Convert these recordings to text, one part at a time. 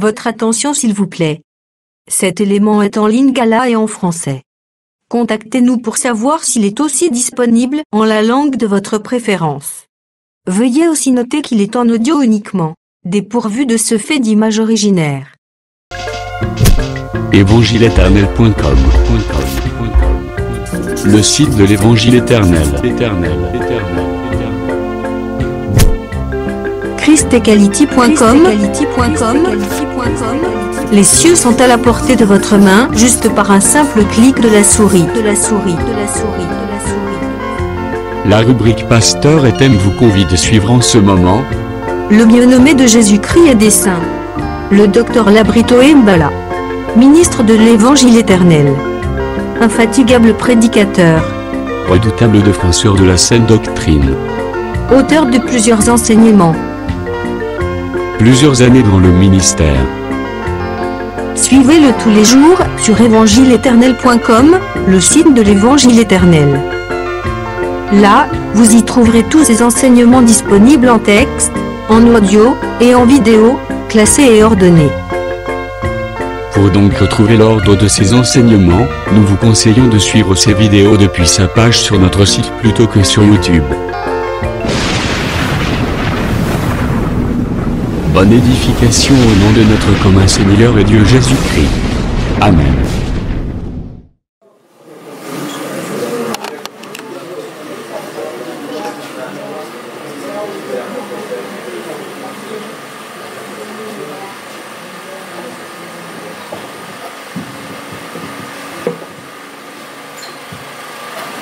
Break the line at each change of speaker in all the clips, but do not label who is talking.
Votre attention s'il vous plaît. Cet élément est en lingala et en français. Contactez-nous pour savoir s'il est aussi disponible en la langue de votre préférence. Veuillez aussi noter qu'il est en audio uniquement, dépourvu de ce fait d'image originaire.
Évangileéternel.com, le site de l'Évangile éternel.
christequality.com. Les cieux sont à la portée de votre main, juste par un simple clic de la souris.
La rubrique Pasteur et thème vous convie de suivre en ce moment
le mieux nommé de Jésus-Christ et des saints. Le docteur Labrito Mbala, ministre de l'Évangile éternel. Infatigable prédicateur.
Redoutable défenseur de la saine doctrine.
Auteur de plusieurs enseignements.
Plusieurs années dans le ministère.
Suivez-le tous les jours sur évangileéternel.com, le site de l'Évangile éternel. Là, vous y trouverez tous ces enseignements disponibles en texte, en audio et en vidéo, classés et ordonnés.
Pour donc retrouver l'ordre de ces enseignements, nous vous conseillons de suivre ces vidéos depuis sa page sur notre site plutôt que sur YouTube. Bonne édification au nom de notre commun Seigneur et Dieu Jésus-Christ. Amen.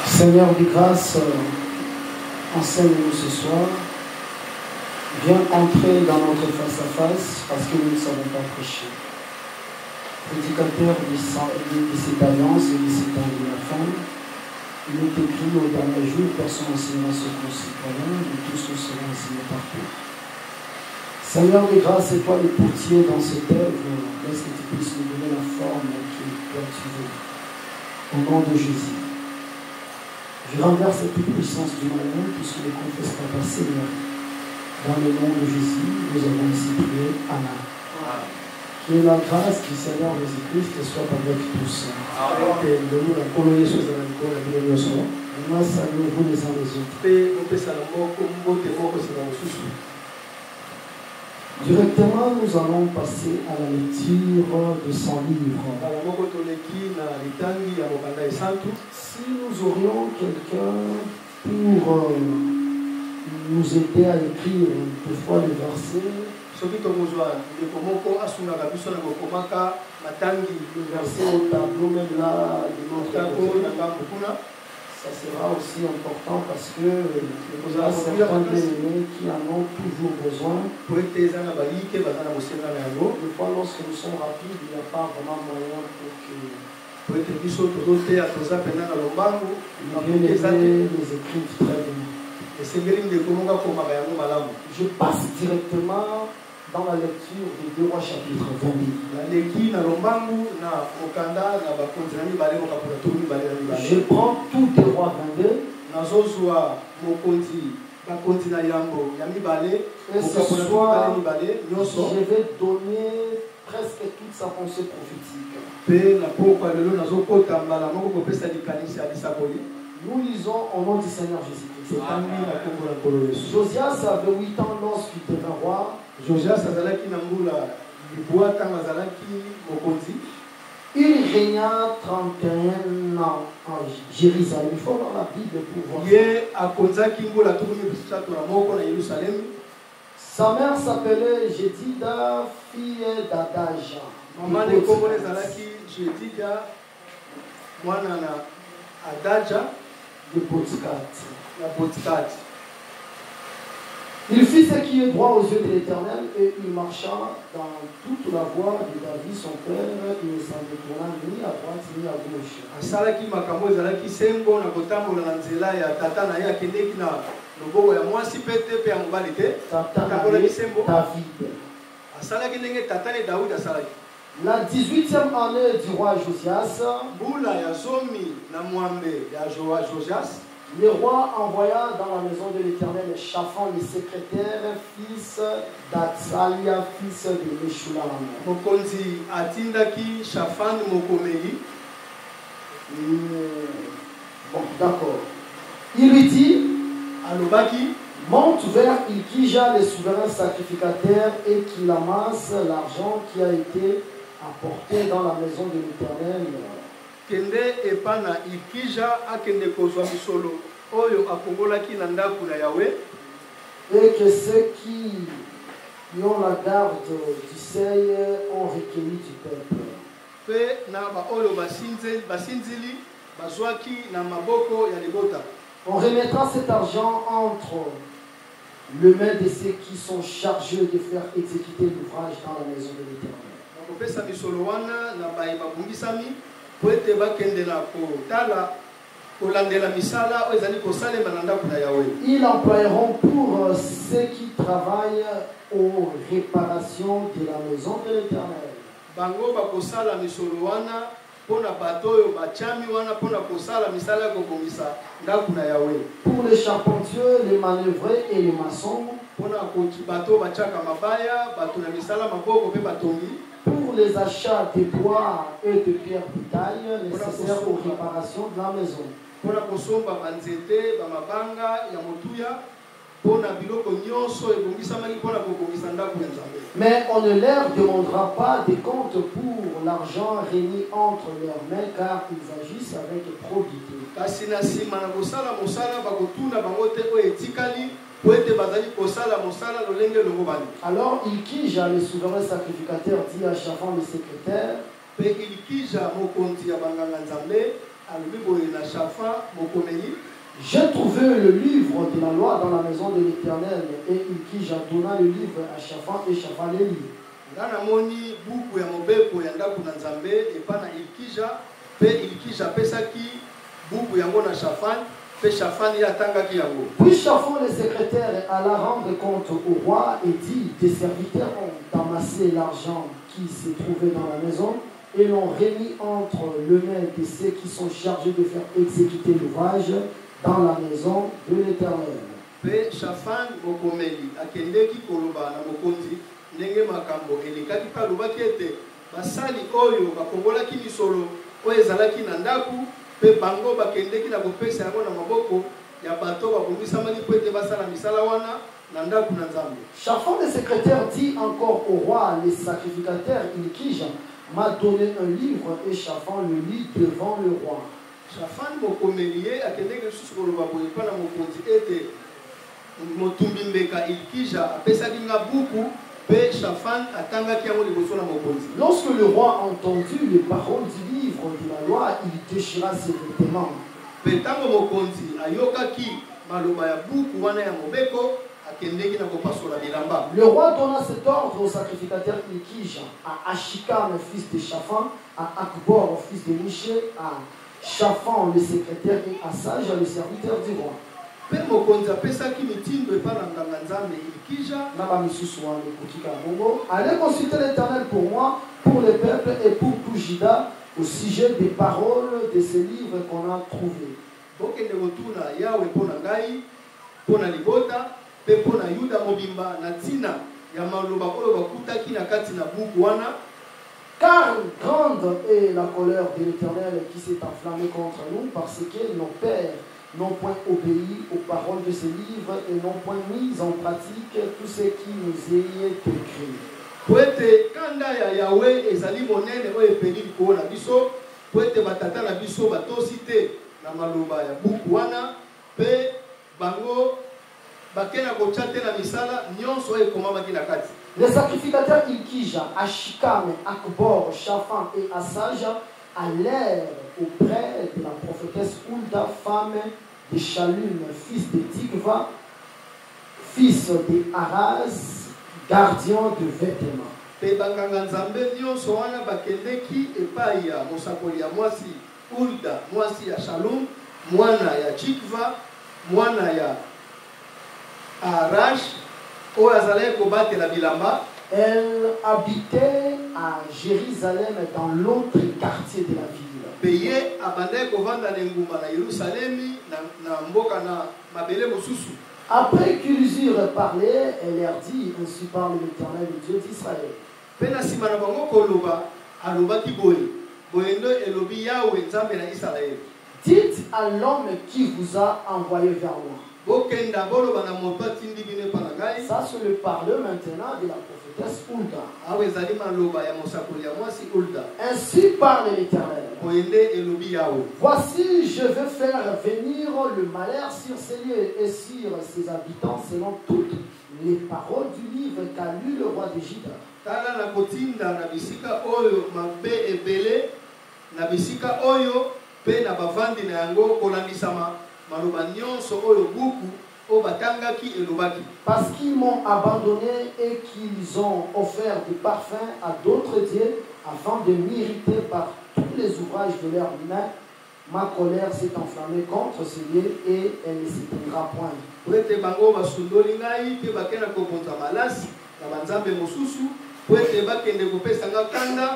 Seigneur de grâce, enseigne-nous ce soir. Viens entrer dans notre face-à-face parce que nous ne savons pas prêcher. Prédicateur de cette alliance et de cet temps de la fin, il est écrit au dernier jour, personne enseignera ce qu'on sait pas loin, et tous nous serons enseignés partout. Seigneur de grâce, et toi le portier dans cette œuvre, laisse que tu puisses nous donner la forme que toi tu veux. Au nom de Jésus. Je renverse toute puissance du malin, puisque ne confesse pas ta Seigneur. Dans le nom de Jésus, nous avons ainsi prié. Amen. Que la grâce du Seigneur Jésus-Christ soit avec tous. Amen. Moi, saluez-vous les uns les autres. Directement, nous allons passer à la lecture de son livre. Si nous aurions quelqu'un pour nous aider à écrire toutefois les versets, le verset au tableau même là de notre ça sera aussi important parce que nous avons certains bien-aimés qui en ont toujours besoin. Des fois, lorsque nous sommes rapides, il n'y a pas vraiment moyen pour que les bien-aimés les écrivent très bien. Je passe directement dans la lecture de 2 Rois chapitre 22. Je prends tout 2 Rois 22. Et ce soir, je vais donner presque toute sa pensée prophétique. Nous lisons au nom du Seigneur Jésus-Christ. Josias avait 8 ans lorsqu'il devint roi. Il régna 31 ans en Jérusalem. Il faut voir la Bible pour voir. Sa mère s'appelait Jedida, fille d'Adaja. De Botzkat. Il fit ce qui est droit aux yeux de l'Éternel et il marcha dans toute la voie de David son père. Il ne s'en détourna ni à droite ni à gauche. David. La 18e année du roi Josias, Le roi envoya dans la maison de l'Éternel Shaphan, le secrétaire, fils d'Atsalia, fils de Meshulam.
Mokonzi atindaki Shaphan mokomeli.
Bon, d'accord. Il lui dit,
Alobaki,
monte vers Ilkija, le souverain sacrificateur, et qu'il amasse l'argent qui a été apporté dans la maison de l'Éternel.
kende epana Ilkija akende kozwa misolo oyo akongolaki na ndaku na Yahweh.
Et que ceux qui ont la garde du seuil ont recueilli du peuple.
Pe na ba oyo basinzili bazwaki na maboko ya libota.
On remettra cet argent entre les mains de ceux qui sont chargés de faire exécuter l'ouvrage dans la maison de l'Éternel.
Bakopesa misolo wana na bayi babungisami po ete bakende na kotala kolandela misala oyo ezali kosalema na ndaku na Yahweh.
Ils emploieront pour ceux qui travaillent aux réparations de la maison de l'Éternel.
Bango bakosala misolo wana pona bato oyo bachami wana pona kosala misala ya kobongisa ndaku na Yahweh.
Pour les charpentiers, les manœuvriers et les maçons.
Pona koki bato bachaka mabaya bato na misala maboko pe batongi.
Pour les achats de bois et de pierres de taille nécessaires aux réparations de la maison.
Pona kosomba banzete bamabanga ya motuya pona biloko nyonso ebongisamaki pona kobongisa ndaku ya Nzambe.
Mais on ne leur demandera pas des comptes pour l'argent remis entre leurs mains, car ils agissent avec probité.
Kasi na sima na kosala mosala bakotuna bango te oyo etikali po ete bazali kosala mosala lolenge longo bani.
Alors Ilkija, le souverain sacrificateur, dit à Shaphan le secrétaire,
pe Ilkija mokonzi ya banganga Nzambe alobi boye na Shaphan mokomeli,
j'ai trouvé le livre de la loi dans la maison de l'Éternel. Et Ilkija donna le livre à Shaphan et Shaphan le lit.
nga namoni buku ya mobeko ya ndaku na Nzambe epa na Ilkija pe Ilkija apesaki buku yango na Shaphan pe Shaphan ye atangaki yango.
Puis Shaphan le secrétaire alla rendre compte au roi et dit, tes serviteurs ont amassé l'argent qui se trouvait dans la maison et l'ont remis entre les mains de ceux qui sont chargés de faire exécuter l'ouvrage dans la maison de l'Éternel.
Pe Shaphan mokomeli akendeki koloba na mokonzi ndenge makambo elekaki pa lobaki ete basali oyo bakongolaki misolo oyo ezalaki na ndaku pe bango bakendeki na kopesa yango na maboko ya bato babongisamaki po ete basala misala wana na ndaku na Nzambe.
Shaphan le secrétaire dit encore au roi, les sacrificateurs, Ilkija m'a donné un livre et Shaphan le lit devant le roi.
Shaphan mokomeli ye akendeki lisusu koloba boye pa na mokonzi ete motumbi mbeka Ilkija apesaki nga buku pe Shaphan atangaki yango liboso na mokonzi.
Lorsque le roi entendit les paroles du livre de la loi, il déchira ses vêtements.
Pe tango mokonzi ayokaki maloba ya buku wana ya mobeko akendeki na kopasola bilamba.
Le roi donna cet ordre au sacrificateur Ilkija, à Achikam, fils de Shaphan, à Akbor, fils de Miché, à Shaphan, le secrétaire, et à Sage, le serviteur du roi.
Pe mokonzi apesaki mitindo epa na nganga Nzambe Ilkija.
Allez consulter l'Éternel pour moi, pour le peuple et pour tout Juda, au sujet des paroles de ce livre qu'on a trouvé.
Bokende kotuna Yawe pona ngai, pona libota, pe pona Yuda mobimba na tina ya maloba oyo bakutaki na kati na buku wana.
Car grande est la colère de l'Éternel qui s'est enflammée contre nous, parce que nos pères n'ont point obéi aux paroles de ce livre et n'ont point mis en pratique tout ce qui nous est écrit.
Poete kanda ya Yahweh ezali monene oyo epeli likolo na biso, poete batata na biso batosi te na maloba ya buku wana, pe bango bakena kotya te na misala nyonso oyo ekomamaki na kati.
Les sacrificateurs Ilkija, Achikam, Akbor, Shaphan et Asaja allèrent auprès de la prophétesse Hulda, femme de Shalum, fils de Tikva, fils de Haraz, gardien de vêtements.
Pe banganga Nzambe nyonso wana bakendeki epai ya mosakoli ya mwasi Hulda, mwasi ya Shalum, mwana ya Tikva, mwana ya Arash, oyo azalaki kobatela bilamba.
Elle habitait à Jérusalem, dans l'autre quartier de la ville.
peye abandai kovanda ngumba na Yerusalemi na mboka na mabele mosusu.
Après qu'ils eurent parlé, elle leur dit, ainsi parle l'Éternel, le Dieu d'Israël.
Pena simana bango koloba alobaki boye boyendo elobi Yahweh nzambe na Israël.
Dites à l'homme qui vous a envoyé vers moi. Ça c'est le parler maintenant de la prophétesse Hulda. Ainsi parle l'Éternel. Voici, je veux faire venir le malheur sur ces lieux et sur ses habitants selon toutes les paroles du livre qu'a lu le roi de Juda.
Pe na bavandi na yango kolandisama maloba nyonso oyo buku o batangaki elobaki.
Parce qu'ils m'ont abandonné et qu'ils ont offert des parfums à d'autres dieux afin de m'irriter par tous les ouvrages de leurs mains. Ma colère s'est enflammée contre ces lieux et elle ne s'éteindra point.
Poete bango basundoli ngai pe bakena kobonza malasi na banzambe mosusu poete bakende kopesa kanda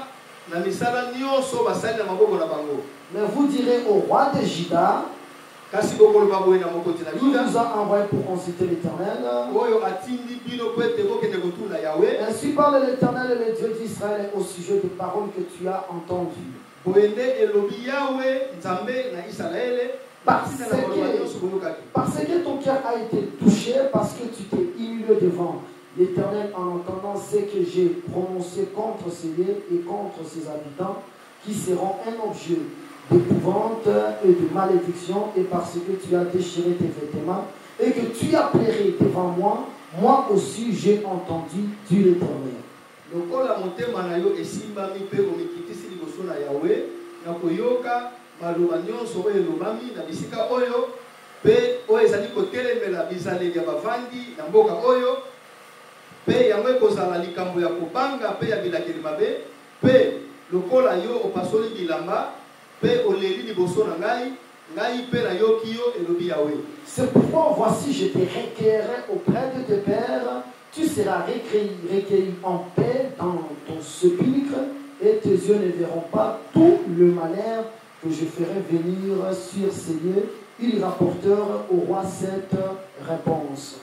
na misala nyonso basali na maboko na bango.
Mais vous direz au roi de Juda, il nous a envoyé pour consulter l'Éternel. Ainsi parle l'Éternel, le Dieu d'Israël, au sujet des paroles que tu as entendues. Parce que ton cœur a été touché, parce que tu t'es humilié devant l'Éternel en entendant ce que j'ai prononcé contre ces lieux et contre ses habitants, qui seront un objet d'épouvante et de malédiction, et parce que tu as déchiré tes vêtements et que tu as pleuré devant moi, moi aussi j'ai entendu, dit l'Éternel. C'est pourquoi voici je te recueillerai auprès de tes pères, tu seras recueilli en paix dans ton sépulcre et tes yeux ne verront pas tout le malheur que je ferai venir sur ces lieux. Ils rapportèrent au roi cette réponse.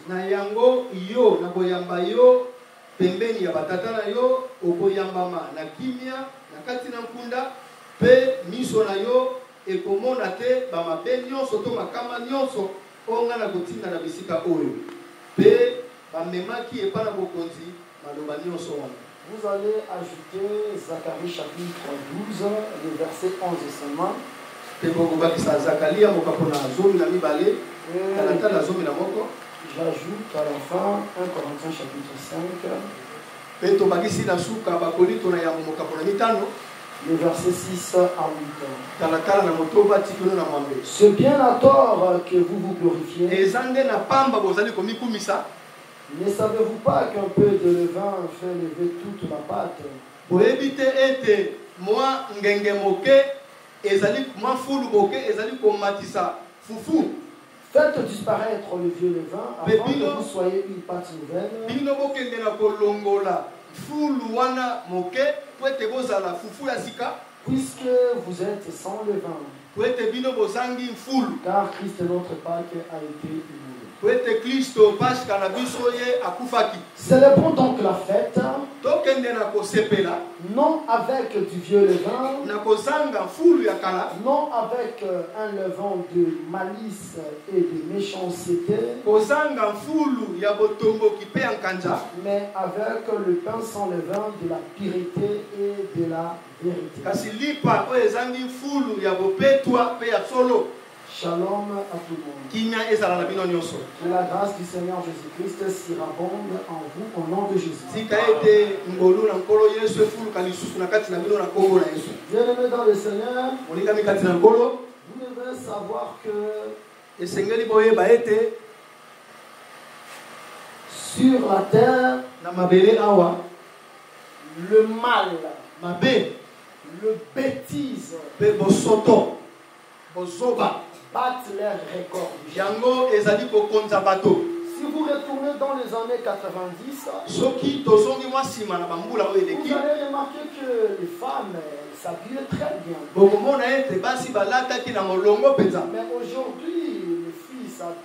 Pembeni ya batata na yo okoyambama na kimia na kati na nkunda pe miso na yo ekomona te ba mabe nyonso to makama nyonso onga na kotinda na bisika oyo pe bamemaki epa na bokonzi maloba nyonso wana.
Vous allez ajouter Zacharie chapitre 12 le verset 11 seulement.
Pe bokobakisa Zakaria mokapona zomi na mibale talata na zomi na moko.
J'ajoute à la fin 1 Corinthiens chapitre 5. Le verset 6 à 8. C'est bien à tort que vous vous glorifiez. Ne savez-vous pas qu'un peu de levain fait lever toute la pâte? Faites disparaître le vieux levain afin que vous soyez une pâte nouvelle. Puisque vous êtes sans levain. Car Christ notre Pâque a été immolé. Célébrons donc la fête, non avec du vieux levain, non avec un levain de malice et de méchanceté, mais avec le pain sans levain de la pureté et de la vérité. Shalom à tout le monde. Que la grâce du Seigneur Jésus-Christ surabonde en vous au nom de Jésus. Bien-aimés dans le Seigneur, vous devez savoir que sur la terre, le mal, le bêtise, battent leurs records. si vous retournez dans les années 90,
vous
allez remarquer que les femmes s'habillent très bien. Mais aujourd'hui,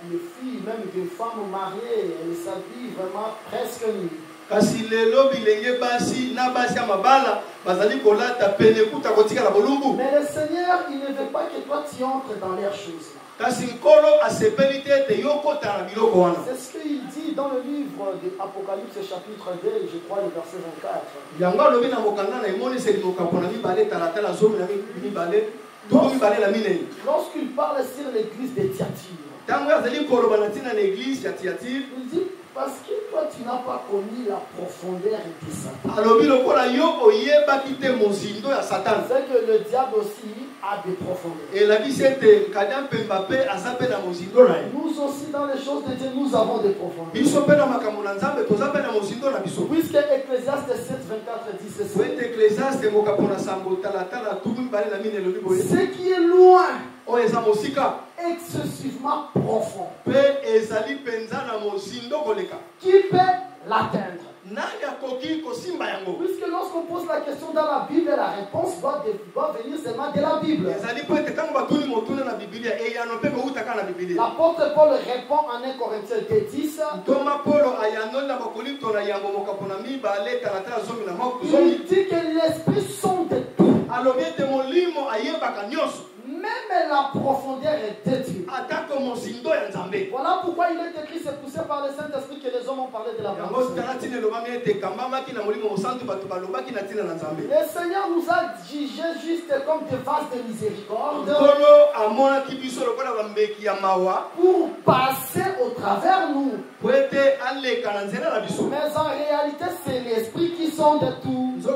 les filles, même des femmes mariées, elles s'habillent vraiment presque nues.
Kasi lelo bilenge basi na basi ya mabala bazali kolata pene kuta kotika la bolumbu.
Mais le Seigneur, il ne veut pas que toi tu entres dans leurs choses là.
Kasi nkolo asepelite te yokota na biloko wana.
C'est ce qu'il dit dans le livre de Apocalypse chapitre 2, je crois le verset 24.
Yango lobi na mokanda na emoni se mokapona mibale talatala zomi na mibale tubu mibale la minei.
Lorsqu'il parle sur l'église de Thyatire,
tango azali koloba na tina na église ya Thyatire,
il dit parce que toi tu n'as pas connu la profondeur de Satan.
Alobi lokola yo oyeba kite mozindo ya Satan.
C'est que le diable aussi a des profondeurs.
Et la vie c'était kadam pembape azape na mozindo na.
Nous aussi dans les choses de Dieu nous avons des profondeurs.
Biso pe na makambo na Nzambe tozape na mozindo na biso.
Puisque Ecclésiaste 7:24 dit ceci.
Oui, Ecclésiaste mokapona sambo talatala tubu mibale la mine lobi boye.
Ce qui est loin,
o eza mosika
excessivement profond,
pe ezali penza na mozindo koleka.
Qui peut l'atteindre?
Nani akoki kosimba yango?
Puisque lorsqu'on pose la question dans la Bible, la réponse doit venir seulement de la Bible.
Ezali pe te tango batuni motuna na Biblia e yano pe uta kana na Biblia.
L'apôtre Paul répond en 1 Corinthiens 2:10.
Thomas Paulo ayano na bakolinto na yango mokapona mibale talatala zomi na moko.
Il dit que l'esprit sonde tout.
Alobi te molimo ayebaka nyonso.
Même la profondeur est de Dieu.
Voilà
pourquoi il est écrit, c'est poussé par le Saint-Esprit que les hommes ont parlé de la blancheur. Le Seigneur nous a jugés juste comme des vases de miséricorde pour passer au travers nous. Mais en réalité, c'est l'Esprit qui sonde tout. Est-ce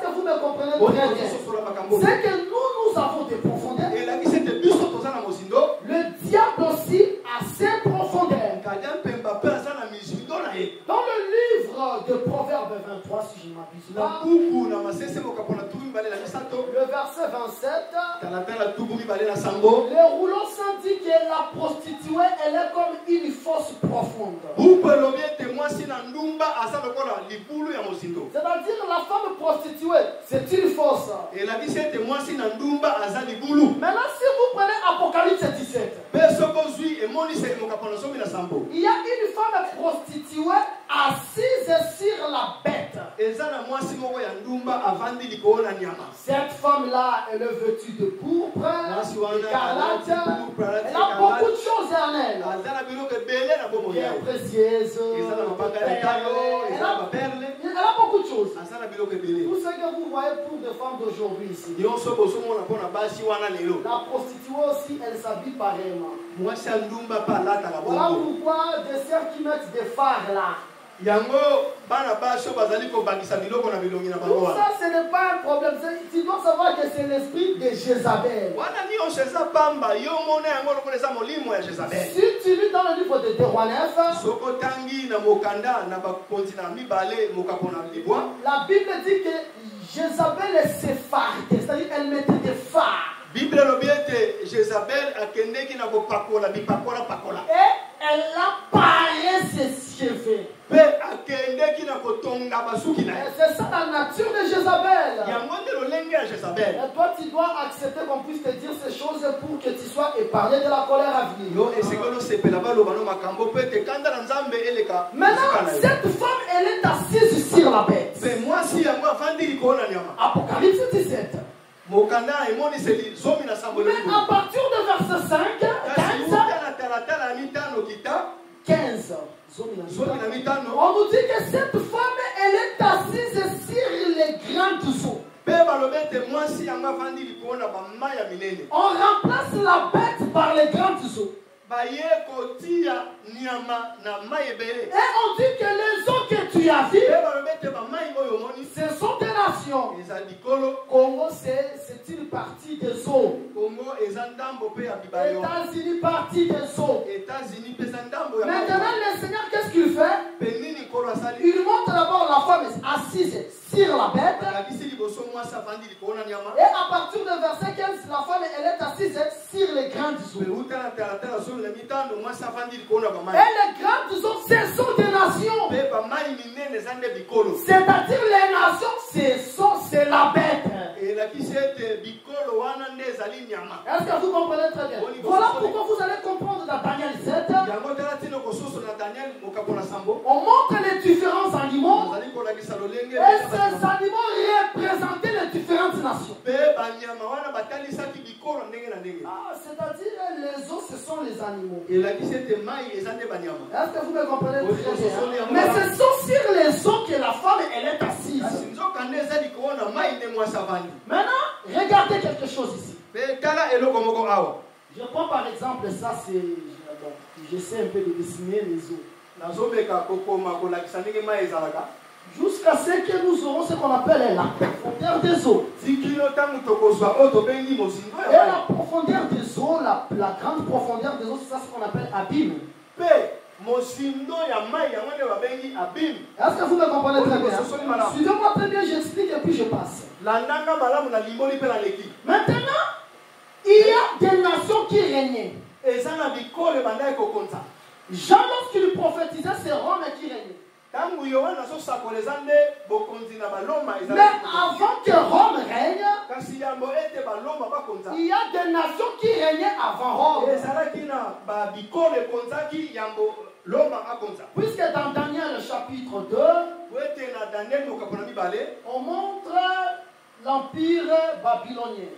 que vous me comprenez très bien? C'est que nous avons des profondeurs. Le diable aussi a ses profondeurs. Dans le livre de Proverbes 23, si je ne m'abuse pas, le verset 27, les roulants sont dit que la prostituée, elle est comme une fosse profonde. C'est-à-dire la femme prostituée, c'est une fosse. Maintenant, si vous prenez Apocalypse 17, il y a une femme prostituée assise sur la bête. Cette femme-là, elle est vêtue de pourpre, d'écarlate. Elle a beaucoup de choses en elle. Pierre précieuse, elle a beaucoup de choses. Tout ce que vous voyez pour des femmes d'aujourd'hui ici. La prostituée aussi, elle s'habille pareillement. Voilà pourquoi des sœurs qui mettent des phares là. Tout ça, ce n'est pas un problème. Tu dois savoir que c'est l'esprit de Jézabel. Si tu lis dans le livre de Deutéronome, la Bible dit que Jézabel est séphardée, c'est-à-dire elle mettait des phares.
Bible lobiete Jézabel akendeki na kopakola bipakola pakola.
Et elle a paré ses cheveux.
Pe akendeki na kotonga basuki na.
C'est ça la nature de Jézabel.
Yangonde lolenge ya Jézabel.
Et toi tu dois accepter qu'on puisse te dire ces choses pour que tu sois épargné de la colère à venir.
Yo esekolo sepela balobano makambo pe te kanda na Nzambe eleka.
Maintenant cette femme elle est assise sur la bête.
Mais moi si yango afandi likona nyama.
Apocalypse 17. Mais à partir de verset 5, 15, on nous dit que cette femme, elle est assise sur les grandes eaux. On remplace la bête par les grandes eaux. Et on dit que les eaux que tu as vues, ce sont des nations. Congo, c'est une partie des eaux. États-Unis, partie des eaux. Maintenant, le Seigneur, qu'est-ce qu'il fait? Il montre d'abord la femme assise sur la bête. Et à partir du verset 15, la femme, elle est assise sur les grandes eaux. Et les grandes eaux, ce sont des nations. C'est-à-dire les nations, c'est la bête. Est-ce que vous comprenez très bien? Voilà pourquoi vous allez comprendre dans Daniel 7. On montre les différents animaux. Et ces animaux représentaient les différentes nations. C'est-à-dire les os, ce sont les animaux. Est-ce que vous me comprenez très bien? Mais ce sont sur les os que la femme elle est assise. Maintenant, regardez quelque chose ici. Je prends par exemple ça, c'est... J'essaie un peu de dessiner les os. Jusqu'à ce que nous aurons ce qu'on appelle la profondeur des eaux. Et la profondeur des eaux, la grande profondeur des eaux, c'est ça ce qu'on appelle abîme. Est-ce que vous me comprenez très bien? Suivez-moi très bien, j'explique et puis je passe. Maintenant, il y a des nations qui régnaient. Jean, lorsqu'il prophétisait, c'est Rome qui régnait. Mais avant que Rome règne, il y a des nations qui régnaient avant Rome. Puisque dans Daniel chapitre 2, on montre l'empire babylonien.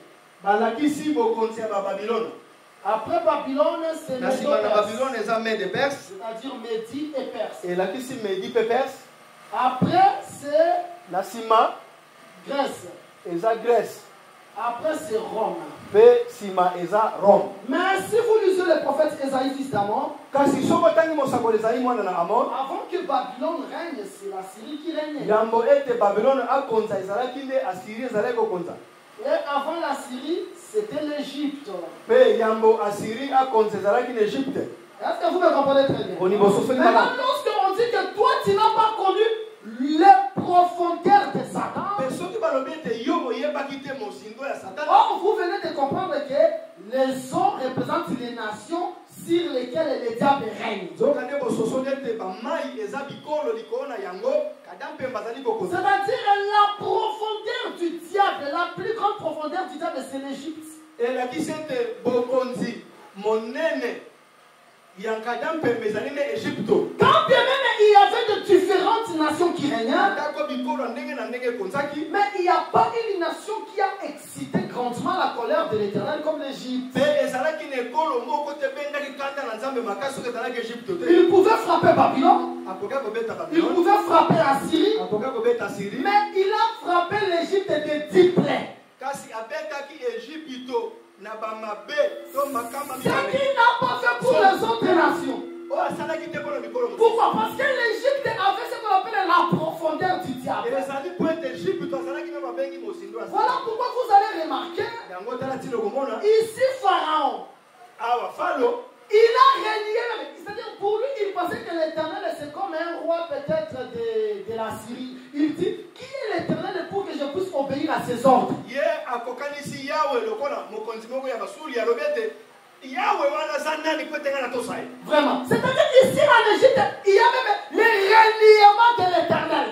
Après Babylone, c'est Médo-Perse. C'est-à-dire Médie et Perse. Après, c'est Grèce. Après, c'est Rome. Mais si vous lisez le prophète Esaïe, fils d'Amon, avant que Babylone règne, c'est la Syrie qui règne. Et avant la Syrie, c'était l'Égypte. Est-ce que vous me comprenez très bien? Maintenant, lorsqu'on dit que toi, tu n'as pas connu les profondeurs de Satan, or, vous venez de comprendre que les eaux représentent les nations sur lesquelles le diable règne. C'est-à-dire la profondeur du diable, la plus grande profondeur du diable, c'est l'Égypte. Quand bien même il y avait de différentes nations qui régnaient, mais il n'y a pas une nation qui a excité grandement la colère de l'Éternel comme l'Égypte. Il pouvait frapper Babylone, il pouvait frapper la Syrie, mais il a frappé l'Égypte de 10 plaies. Ce qu'il n'a pas fait pour les autres nations. Pourquoi? Parce que l'Égypte avait ce qu'on appelle la profondeur du diable. Voilà pourquoi vous allez remarquer ici Pharaon, il a régné, c'est-à-dire pour lui il pensait que l'Éternel c'est comme un roi peut-être de la Syrie. Il dit, qui est l'Éternel pour que je puisse obéir à ses ordres? Vraiment. C'est-à-dire ici en Égypte, il y a même les reniements de l'Éternel.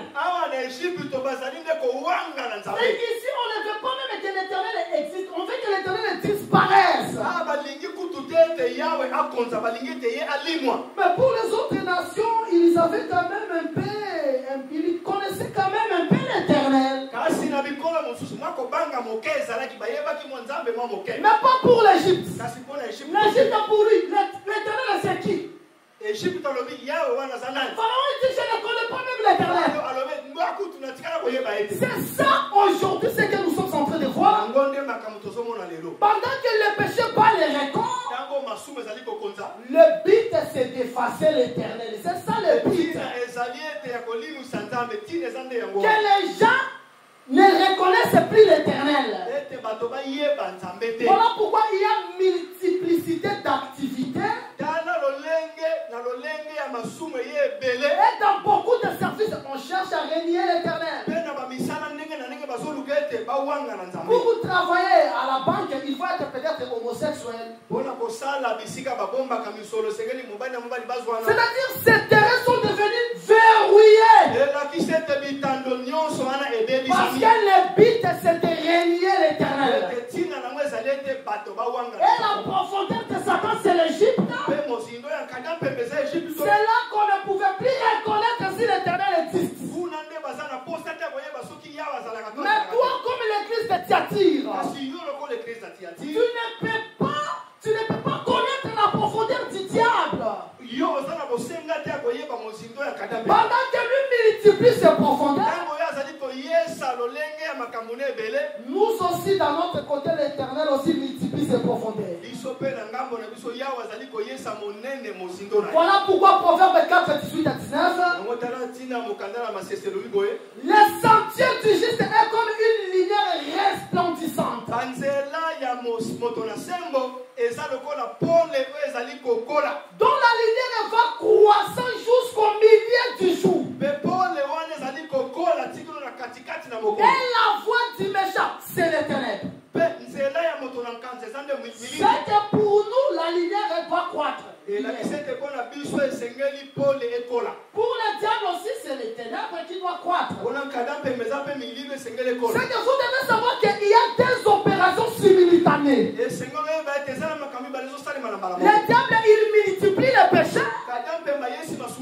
Et ici, on ne veut pas même que l'Éternel existe. On veut que l'Éternel disparaisse. Mais pour les autres nations, ils avaient quand même un peu, ils connaissaient quand même un peu l'Éternel. Mais pas pour l'Égypte. L'Égypte pour lui, l'Éternel c'est qui? Pharaon dit, je ne connais pas même l'Éternel. C'est ça aujourd'hui ce que nous sommes en train de voir. Pendant que le péché bat les records, le but c'est d'effacer l'Éternel. C'est ça le but. Que les gens ne reconnaissent plus l'Éternel. Voilà pourquoi il y a multiplicité d'activités. Et dans beaucoup de services, on cherche à régner l'Éternel. Pour vous travailler à la banque, il faut être peut-être homosexuel. C'est-à-dire ces terrains sont devenus verrouillés. Parce que le but c'est de régner l'éternel. Et la profondeur de Satan c'est l'Égypte. C'est là qu'on ne pouvait plus reconnaître si l'éternel existe. Mais toi, comme l'église de Thyatire, tu ne peux pas connaître la profondeur du diable. Pendant que lui multiplie ses profondeurs, nous aussi, dans notre côté, l'éternel aussi multiplie ses profondeurs. Voilà pourquoi Proverbe 4, 18 à 19, le sentier du juste est comme une lumière resplendissante. Dont la lumière va croissant jusqu'au milieu du jour. Et la voix du méchant, c'est les ténèbres. C'est que pour nous, la lumière va croître. Pour le diable aussi, c'est les ténèbres qui doivent croître. C'est que vous devez savoir qu'il y a des opérations simultanées. Le diable, il multiplie le péché.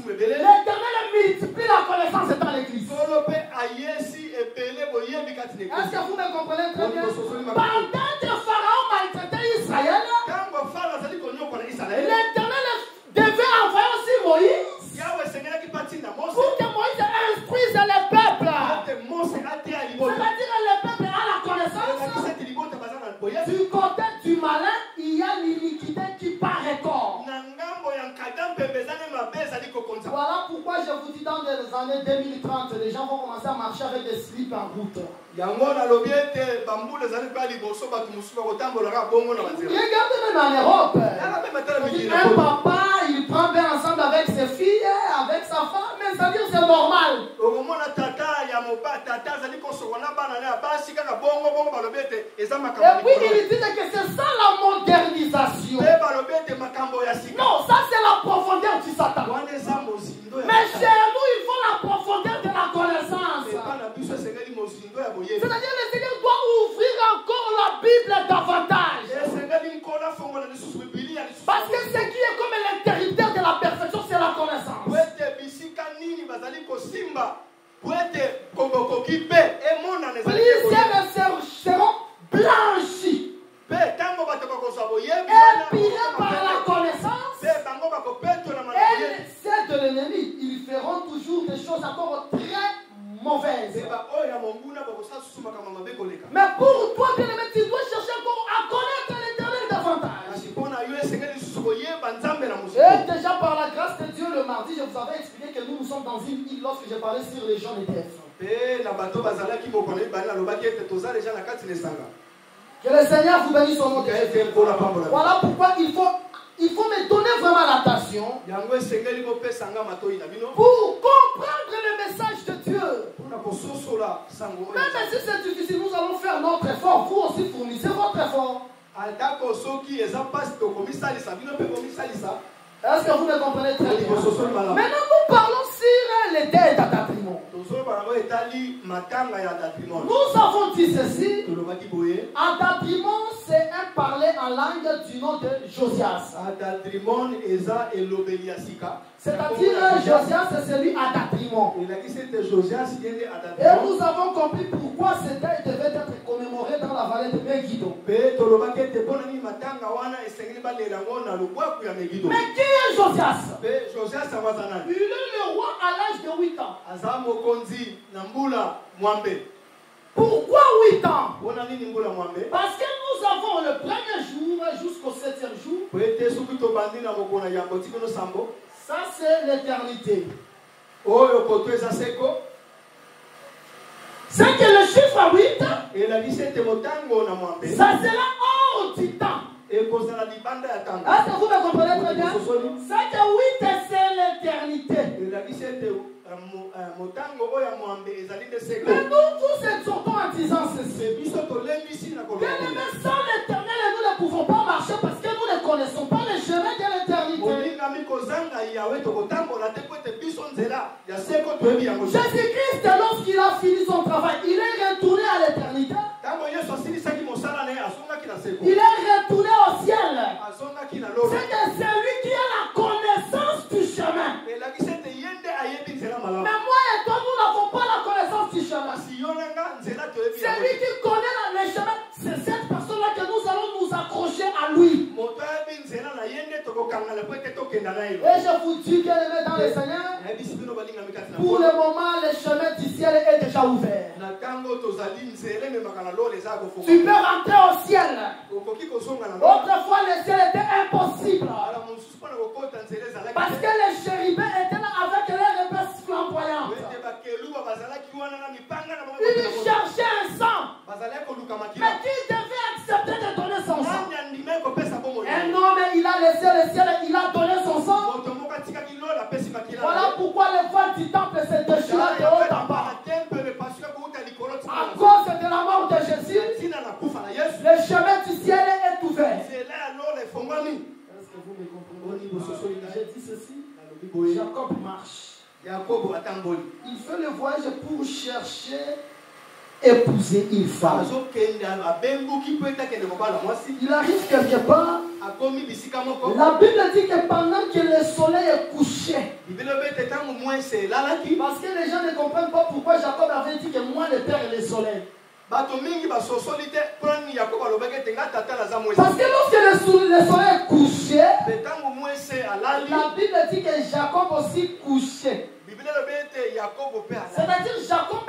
L'éternel multiplie la connaissance dans l'église. Est-ce que vous me comprenez très bien? Pendant que Pharaon maltraitait Israël, l'éternel devait envoyer aussi Moïse pour que Moïse instruise le peuple. C'est-à-dire le peuple a la connaissance. Du côté du malin, il y a l'iniquité qui paraît corps. Voilà pourquoi je vous dis dans les années 2030, les gens vont commencer à marcher avec des slips en route. Regardez même en Europe. Un papa, il prend bien ensemble avec ses filles, avec sa femme, mais ça veut dire c'est normal. Et puis il dit que c'est ça la modernisation. Non, ça c'est la profondeur du Satan. Mais chez nous, il faut la profondeur de la connaissance. C'est-à-dire le Seigneur doit ouvrir encore la Bible davantage. Parce que ce qui est comme l'interrupteur de la perfection, c'est la connaissance. Plusieurs seront blanchis, épirés par la connaissance. Et ceux de l'ennemi, ils feront toujours des choses encore très mauvaises. Mais pour toi, bien-aimé, tu dois chercher encore à connaître l'éternel davantage. Et déjà par la grâce de Dieu, le mardi, je vous avais expliqué que nous sommes dans une île lorsque j'ai parlé sur les gens des terres. Que le Seigneur vous bénisse au nom de Jésus. Voilà pourquoi il faut me donner vraiment l'attention pour comprendre le message de Dieu. Même si c'est difficile, nous allons faire notre effort. Vous aussi fournissez votre effort. Est-ce que vous me comprenez très bien? Maintenant, nous parlons sur les dés d'Adatrimo. Nous avons dit ceci. Adatrimo, c'est un parler en langue du nom de Josias. C'est-à-dire, Josias, c'est celui Adatrimon. Et nous avons compris pourquoi ce dé devait être commémoré dans la vallée de Megiddo. Mais qui est Josias? Il est le roi à l'âge de 8 ans. Pourquoi 8 ans? Parce que nous avons le premier jour jusqu'au 7e jour. Ça c'est l'éternité. C'est que le chiffre 8, ça sera hors du temps. Est-ce que vous me comprenez très bien? C'est que 8 c'est l'éternité. Mais nous tous exhortons en disant ceci.
Bien aimé, sans l'éternel, nous ne pouvons pas marcher parce que nous ne connaissons pas le chemin de l'éternité. Jésus-Christ, lorsqu'il a fini son travail, il est retourné à l'éternité. Il est retourné au ciel. C'est que c'est lui qui a la connaissance du chemin. Mais moi et toi, nous n'avons pas la connaissance du chemin. C'est lui qui connaît le chemin. C'est cette personne-là que nous allons nous accrocher à lui. Et je vous dis qu'elle est dans le Seigneur. Pour le moment, le chemin du ciel est déjà ouvert. Tu peux rentrer au ciel. Autrefois, le ciel était impossible. Parce que les chérubins étaient là avec leurs épées flamboyantes. Ils cherchaient un sang. Mais qui devait accepter de donner son sang? Un homme, il a laissé le ciel et il a donné son sang. Voilà pourquoi les voiles du temple se déchirent de haut en bas. À cause de la mort de Jésus, le chemin du ciel est ouvert. Est-ce que vous me comprenez? J'ai dit ceci. Jacob marche. Il fait le voyage pour chercher épouser une femme. Il arrive quelque part. La Bible dit que pendant que le soleil est couché, parce que les gens ne comprennent pas pourquoi Jacob avait dit que moi le père est le soleil. Parce que lorsque le soleil est couché, la Bible dit que Jacob aussi couché. C'est-à-dire Jacob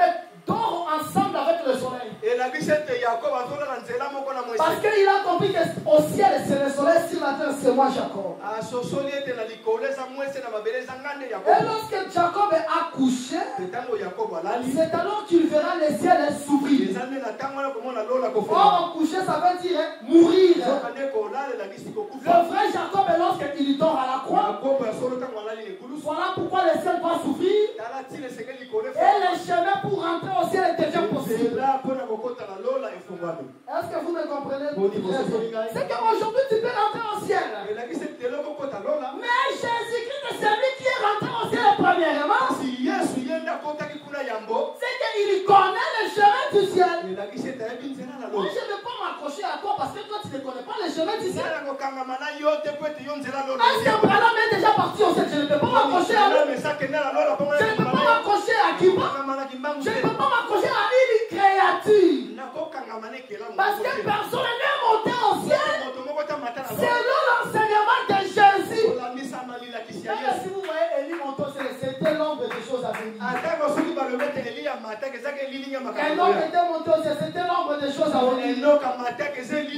dort ensemble avec le soleil. Parce qu'il a compris qu'au ciel c'est le soleil, sur la terre c'est moi Jacob. Et lorsque Jacob est accouché, c'est alors qu'il verra le ciel s'ouvrir. Or couché ça veut dire mourir. Le vrai Jacob est lorsqu'il dort à la croix. Voilà pourquoi le ciel va s'ouvrir. Et le chemin pour rentrer au ciel devient possible. Est-ce que vous me comprenez? C'est qu'aujourd'hui tu peux rentrer au ciel. Mais Jésus-Christ c'est celui qui est rentré au ciel premièrement. C'est qu'il connaît le chemin du ciel. Moi je ne vais pas m'accrocher à toi parce que toi tu ne connais pas le chemin du ciel. Est-ce que Branham est déjà parti au ciel? Je ne peux pas m'accrocher à lui. Je ne peux pas m'accrocher à Kimba. Je ne peux pas m'accrocher à une créature. Parce que personne n'est monté au ciel. Selon l'enseignement de Jésus. Même si vous voyez Élie monter au ciel, c'était l'ombre des choses à venir. Un homme était monté au ciel, c'était l'ombre des choses à venir.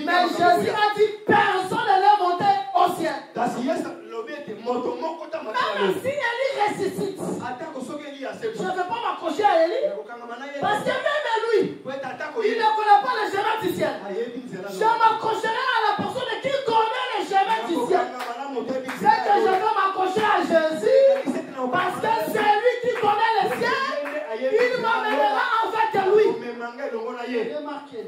Mais Jésus a dit personne n'est monté au ciel. Même si Élie ressuscite, je ne vais pas m'accrocher à Élie. Parce que même lui, il ne connaît pas le chemin du ciel. Je m'accrocherai à la personne qui connaît le chemin du ciel. C'est que je vais m'accrocher à Jésus. Parce que c'est lui qui connaît le ciel. Il m'amènera avec lui. Remarquez,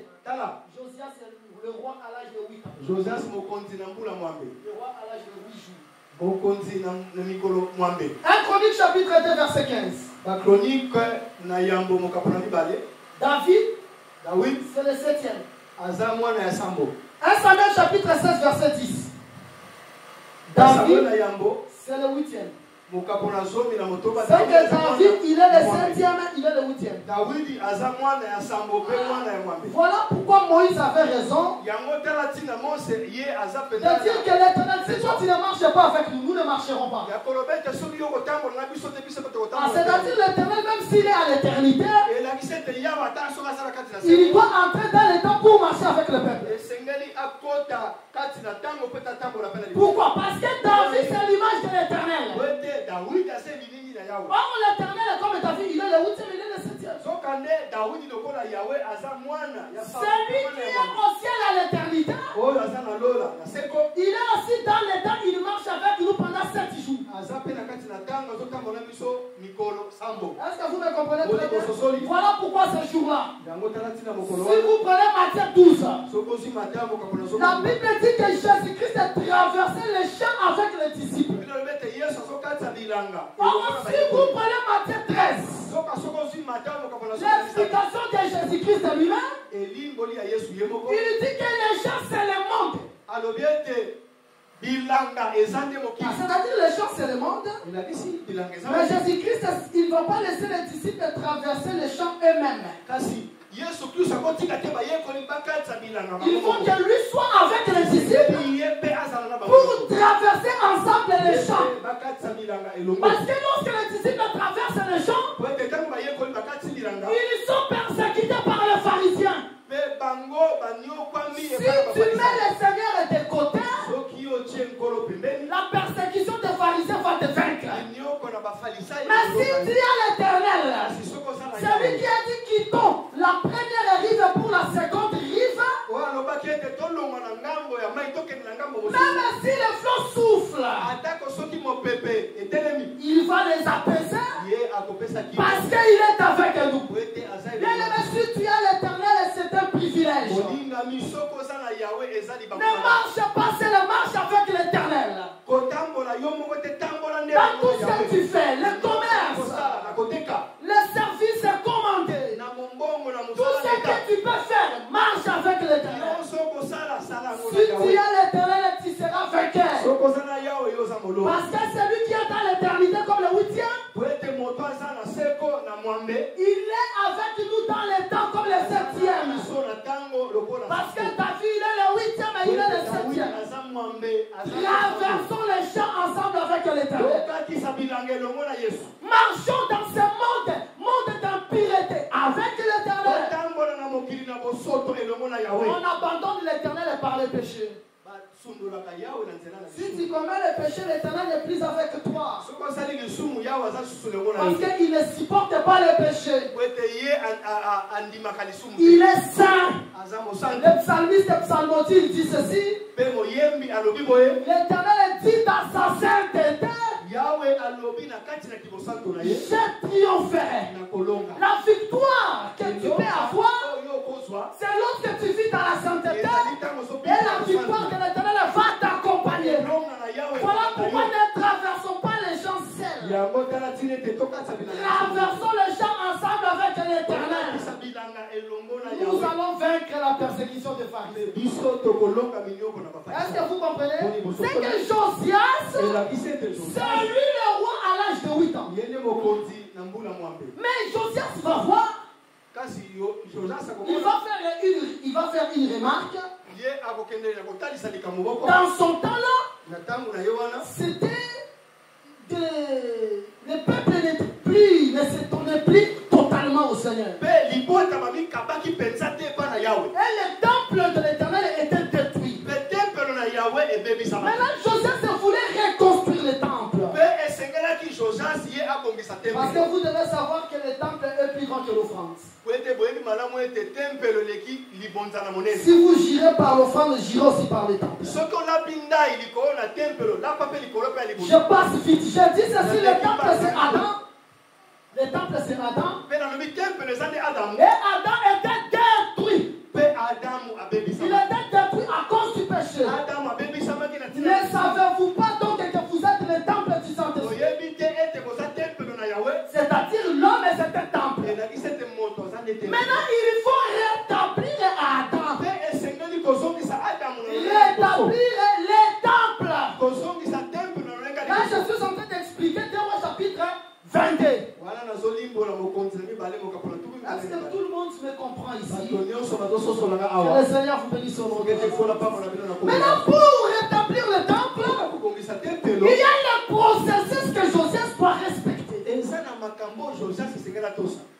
Josias c'est le roi à l'âge de 8 ans. Le roi à l'âge de 8 jours. 1 Chronique chapitre 2 verset 15. David, c'est le 7e. 1 Samuel chapitre 16 verset 10. David, c'est le 8e. C'est que David, il est le 7e, il est le 8e. Voilà pourquoi Moïse avait raison de dire que l'Éternel, si toi tu ne marches pas avec nous, nous ne marcherons pas. C'est-à-dire l'Éternel, même s'il est à l'éternité, il doit entrer dans le temps pour marcher avec le peuple. Pourquoi? Parce que David, c'est l'image de l'Éternel. Or, l'Éternel est comme David, il est le 8e, il est le 7e. Celui qui est au ciel à l'éternité, il est aussi dans les temps, il marche avec nous pendant 7 jours. Est-ce que vous me comprenez très bien? Voilà pourquoi ce jour-là. Si vous prenez Matthieu 12, la Bible dit que Jésus-Christ a traversé les champs avec les disciples. Or, si vous prenez Matthieu 13, l'explication de Jésus-Christ lui-même, il dit que les champs c'est le monde. C'est-à-dire les champs c'est le monde. Mais Jésus-Christ, il ne va pas laisser les disciples traverser les champs eux-mêmes. Il faut que lui soit avec les disciples pour traverser ensemble les champs. Parce que lorsque les disciples traversent les champs, ils sont persécutés par les pharisiens. Si tu mets le Seigneur de côté, la persécution des pharisiens va te vaincre. Mais si tu as l'Éternel, celui qui a dit quittons la première rive pour la seconde rive, même si le flot souffle, il va les apaiser parce qu'il est avec nous. Bien aimé, si tu as l'Éternel, c'est un privilège. Ne marche pas, c'est la marche avec l'Éternel. Dans tout ce que tu fais, le commerce, le service commandé, tout ce que tu peux faire, marche avec l'Éternel. Si tu as l'Éternel, tu seras vainqueur. Parce que celui qui est dans l'éternité comme le 8e, il est avec nous dans les temps comme le 7e. Parce que David, il est le 8e et il est le 7e. Traversons les champs ensemble avec l'Éternel. Marchons dans ce monde d'impureté avec l'Éternel. On abandonne l'Éternel et par le péché. Si tu commets le péché, l'Éternel n'est plus avec toi. Parce qu'il ne supporte pas le péché. Il est saint. Le psalmiste psalmodie dit ceci. L'Éternel dit dans sa sainteté, je triompherai. La victoire que tu peux avoir, c'est lorsque tu vis dans la sainteté. Et la victoire de l'Éternel va t'accompagner. Voilà pourquoi ne traversons pas les champs seuls. Traversons les champs ensemble avec l'Éternel. Nous allons vaincre la persécution des pharisiens. Est-ce que vous comprenez? C'est que Josias, c'est lui le roi à l'âge de 8 ans. Mais Josias va voir. Il va faire une remarque. Dans son temps-là, c'était le peuple ne se tournait plus totalement au Seigneur. Et le temple de l'Éternel était détruit. Maintenant, Joseph voulait reconstruire le temple. Parce que vous devez savoir que le temple est plus grand que l'offrande. Si vous girez par l'offrande, girez aussi par le temple. Je passe vite. Je dis ceci, le temple c'est Adam. Le temple c'est Adam. Et Adam était détruit. Il était détruit à cause du péché. Ne savez-vous pas donc que vous êtes le temple du Saint-Esprit? C'est-à-dire l'homme est un temple. Maintenant il faut rétablir Adam. Rétablir les temples. Là je suis en train d'expliquer dans le chapitre 22. Est-ce que tout le monde me comprend ici? Que le Seigneur vous bénisse au nom de Jésus. Maintenant pour rétablir le temple, il y a le processus que Josias doit respecter.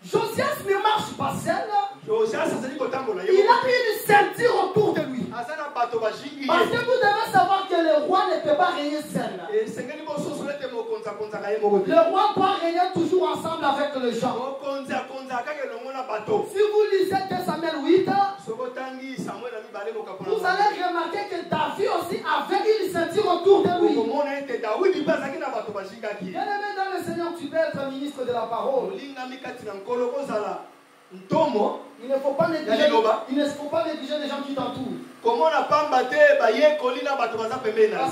Josias ne marche pas seul. Il a une ceinture autour de lui. Parce que vous devez savoir que le roi ne peut pas régner seul. Le roi doit régner toujours ensemble avec les gens. Si vous lisez 2 Samuel 8, vous allez remarquer que David aussi avait une ceinture autour de lui. Bien aimé dans le Seigneur, tu peux être ministre de la parole. Il ne faut pas négliger les gens qui t'entourent. Parce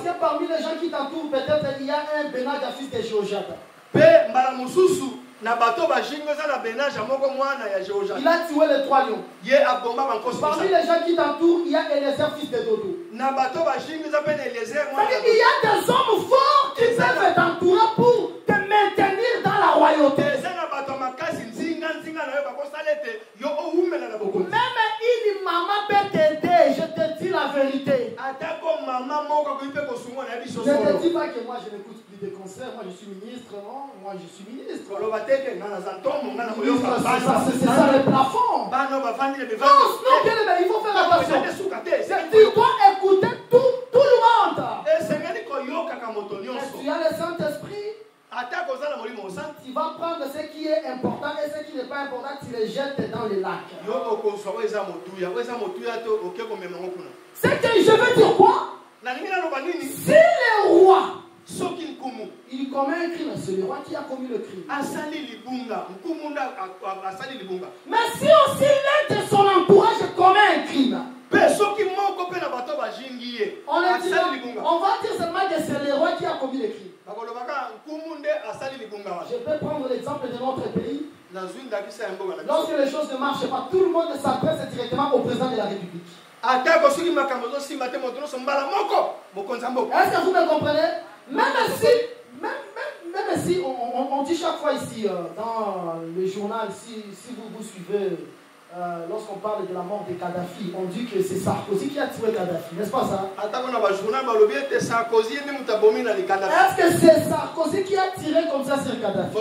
que parmi les gens qui t'entourent, peut-être il y a un Benaja fils de Jéhoshaphat. Il a tué les 3 lions. Parmi les gens qui t'entourent, il y a Eliezer fils de Dodo. Il y a des hommes forts qui peuvent t'entourer pour te maintenir dans la royauté. Même une maman peut t'aider, je te dis la vérité. Je ne te dis pas que moi je n'écoute plus de conseils, moi je suis ministre, non, moi je suis ministre. C'est ça le plafond. Non, il faut faire attention. Tu dois écouter tout le monde. Tu as le Saint-Esprit. Tu vas prendre ce qui est important et ce qui n'est pas important, tu les jettes dans les lacs. C'est que je veux dire quoi? Si le roi il commet un crime, c'est le roi qui a commis le crime. Mais si aussi l'un de son entourage commet un crime, on va dire seulement que c'est le roi qui a commis le crime. Je peux prendre l'exemple de notre pays. Lorsque les choses ne marchent pas, tout le monde s'adresse directement au président de la République. Est-ce que vous me comprenez? Même si on dit chaque fois ici, dans le journal, si vous suivez, lorsqu'on parle de la mort de Kadhafi, on dit que c'est Sarkozy qui a tué Kadhafi, n'est-ce pas ça? Est-ce que c'est Sarkozy qui a tiré comme ça sur Kadhafi?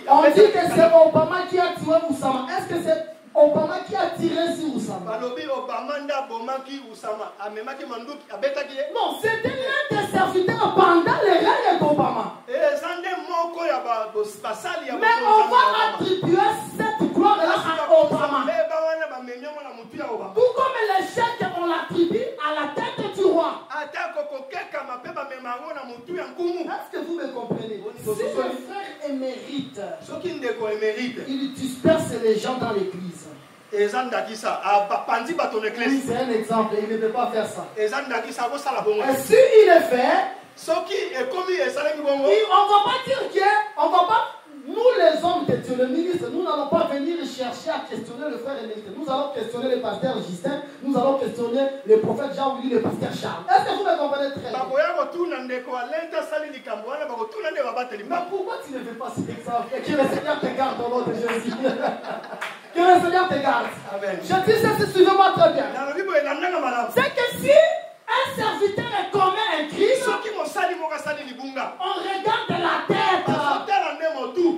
On dit que c'est Obama qui a tué Oussama. Est-ce que c'est Obama qui a tiré sur Oussama? Non, c'était l'un des serviteurs pendant le règne d'Obama. Mais on va attribuer cette gloire-là à Obama. Tout comme les chèques, on l'attribue à la tête du roi. Est-ce que vous me comprenez? Si le frère émérite, il disperse les gens dans l'église. Oui, c'est un exemple, il ne peut pas faire ça. Et si il le fait, on va pas dire que, nous les hommes de Dieu, le ministre, nous n'allons pas venir chercher à questionner le frère émérite. Nous allons questionner le pasteur Justin, nous allons questionner le prophète Jean-Louis, le pasteur Charles. Est-ce que vous me comprenez très bien? Mais pourquoi tu ne veux pas cet exemple? Et que le Seigneur te garde au nom de Jésus. Que le Seigneur te garde. Amen. Je dis ça, suivez-moi très bien. C'est que si un serviteur commet un crime, on regarde la tête.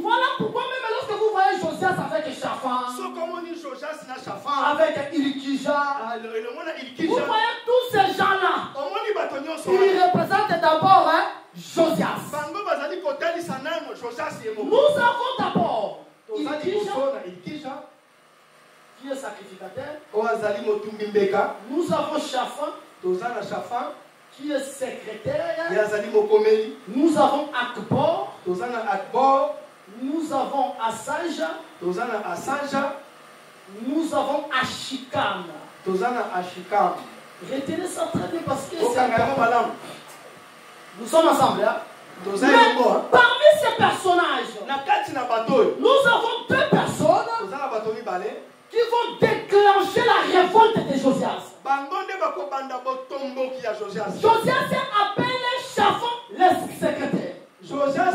Voilà pourquoi même lorsque vous voyez Josias avec Shaphan, avec Ilikija, vous voyez tous ces gens-là, ils représentent d'abord Josias. Nous avons d'abord Ilikija, qui est sacrificateur. Nous avons Shaphan, qui est secrétaire. Nous avons Akbor. Nous avons Asanja. Nous avons Ashikam. Retenez ça très bien parce que c'est important. Nous sommes ensemble. Hein? Mais parmi ces personnages, nous avons 2 personnes qui vont déclencher la révolte de Josias. Josias appelle Shaphan le secrétaire. Déjà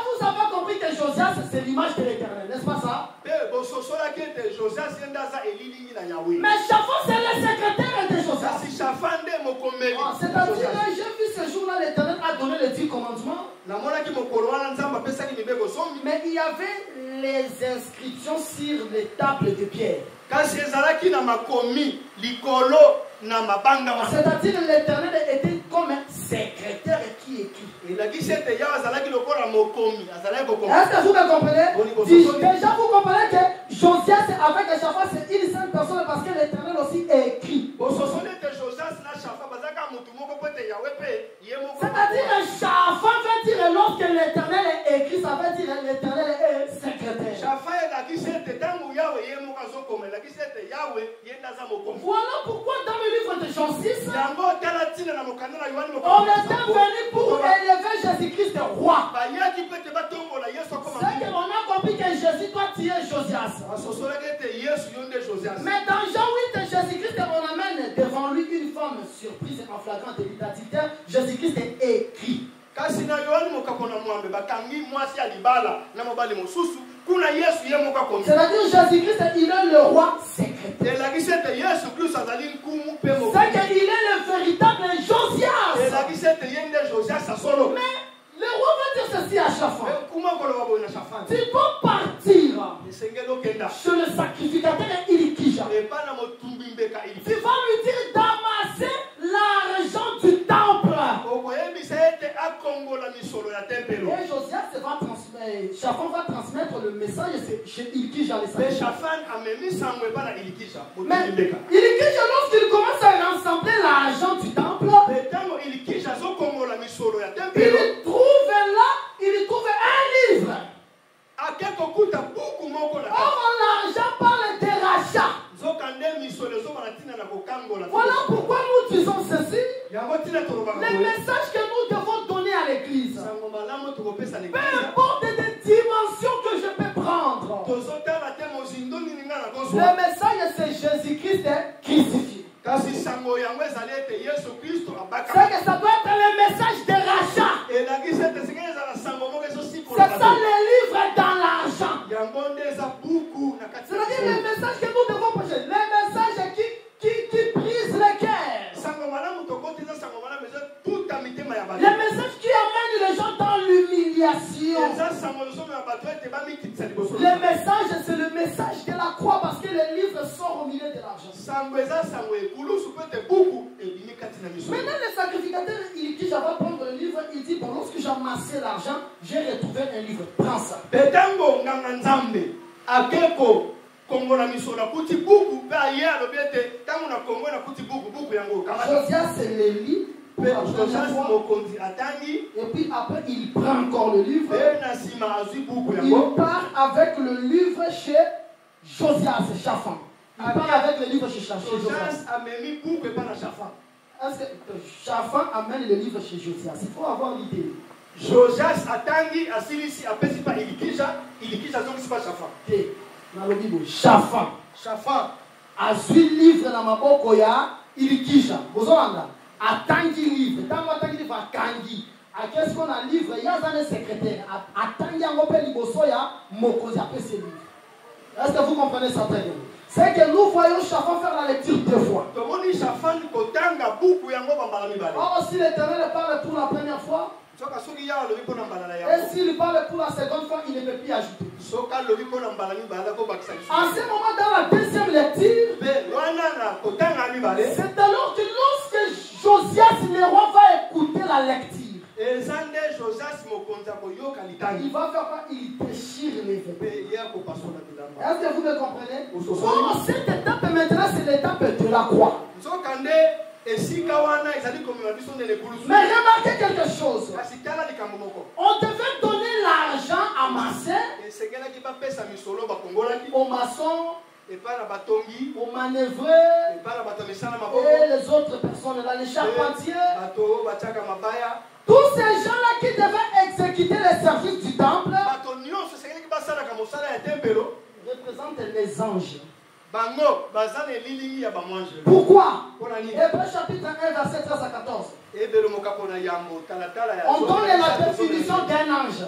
vous avez compris que Josias c'est l'image de l'Éternel, n'est-ce pas ça? Mais Shaphan c'est le secrétaire de Josias. C'est-à-dire j'ai vu ce jour-là l'Éternel a donné les 10 commandements. Mais il y avait les inscriptions sur les tables de pierre. C'est-à-dire l'Éternel était comme un secrétaire qui Est-ce que vous me comprenez? Déjà vous comprenez que Josias avec Échaphas c'est une seule personne parce que l'Éternel aussi est écrit. C'est-à-dire Échaphas veut dire lorsque l'Éternel est écrit, ça veut dire l'Éternel est secrétaire. Voilà pourquoi dans le livre de Jean 6, on est venu pour élever Jésus-Christ roi. C'est qu'on a compris que Jésus doit tuer Josias. Mais dans Jean 8, Jésus-Christ, on amène devant lui une femme surprise et en flagrant délit. Jésus-Christ est écrit. C'est-à-dire Jésus-Christ, il est le roi secrétaire. C'est qu'il est le véritable Josias. Mais le roi va dire ceci à Shaphan. Tu peux partir chez le sacrificateur Ilikija. Tu vas lui dire d'amasser l'argent du temple. Et Josias va transmettre, Shaphan va transmettre le message chez Ilikija. Mais Ilikija, lorsqu'il commence à rassembler l'argent du temple, il trouve un livre. Or, l'argent parle des rachats. Voilà pourquoi nous disons ceci. Les messages que nous devons donner à l'église, peu importe les dimensions que je peux prendre, le message c'est Jésus-Christ crucifié. C'est que ça doit être le message de rachat. C'est ça le livre dans l'argent. C'est-à-dire le message que nous devons prêcher. Le message qui brise le cœur. Le message qui amène les gens dans l'humiliation. Le message c'est le message de la croix parce que le livre sort au milieu de l'argent. Maintenant le sacrificateur il dit j'avais prendre le livre, il dit bon lorsque j'ai amassé l'argent, j'ai retrouvé un livre, prends ça. Josias c'est le livre. Et puis après il prend encore le livre. Il part avec le livre chez Josias, Shaphan. Il part avec le livre chez Josias. Est-ce que Shaphan amène le livre chez Josias? Il faut avoir l'idée.
Josias atangi asilisi apesi pa Ilikija zongi pas Shaphan.
Shaphan azui livre na maboko ya Ilikija. Bozolanda atangi livre. Tango atangi livre akangi. Qu'est-ce qu'on a livre? Il y a un secrétaire. Atangi angope liboso ya mokozi apesi livre. Est-ce que vous comprenez ça très bien? C'est que nous voyons Shaphan faire la lecture deux fois. Or si l'Éternel parle pour la première fois, et s'il parle pour la seconde fois, il ne peut plus ajouter. En ce moment, dans la deuxième lecture, c'est alors que lorsque Josias, le roi, va écouter la lecture, il va faire quoi? Il déchire les vêtements. Est-ce que vous me comprenez? Or, cette étape maintenant, c'est l'étape de la croix. Mais remarquez quelque chose. On devait donner l'argent amassé aux maçons, aux manœuvreurs et les autres personnes là, les charpentiers. Tous ces gens-là qui devaient exécuter les services du temple représentent les anges. Pourquoi? Hébreux chapitre 1 verset 13 à 14. On donne la définition d'un ange.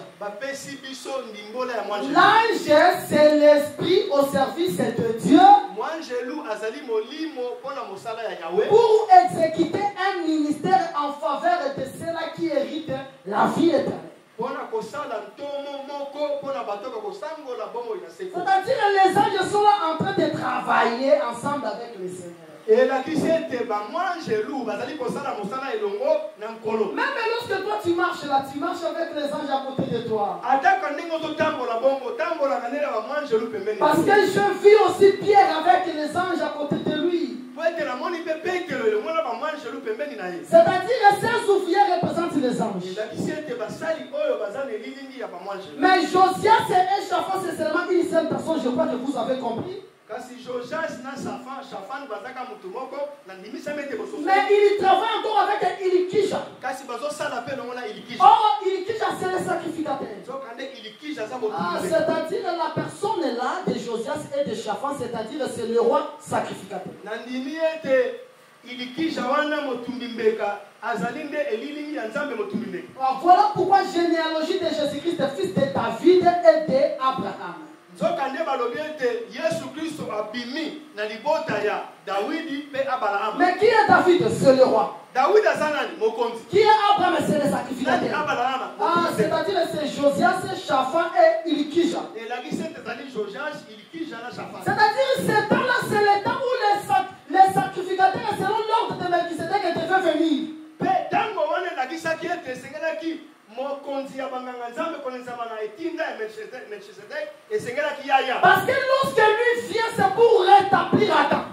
L'ange c'est l'esprit au service de Dieu pour exécuter un ministère en faveur de ceux-là qui héritent la vie éternelle. C'est-à-dire les anges sont là en train de travailler ensemble avec le Seigneur. Même lorsque toi tu marches là, tu marches avec les anges à côté de toi. Parce que je vis aussi Pierre avec les anges à côté de lui. C'est-à-dire que ces ouvriers représentent les anges. Mais Josias et Shaphan, c'est seulement une seule personne, je crois que vous avez compris. Mais il travaille encore avec Ilikisha. Or, Ilikisha, c'est le sacrificateur. C'est-à-dire la personne est là de Josias et de Shaphan, c'est-à-dire c'est le roi sacrificateur. Alors, voilà pourquoi généalogie de Jésus-Christ, fils de David et d'Abraham. Mais qui est David? C'est le roi. Qui est Abraham? C'est le sacrificateur. C'est-à-dire c'est Josias, Shaphan et Ilikisha. C'est-à-dire c'est dans le temps où les sacrificateurs selon l'ordre de Melchisedec devaient venir. Parce que lorsque lui vient, c'est pour rétablir Adam.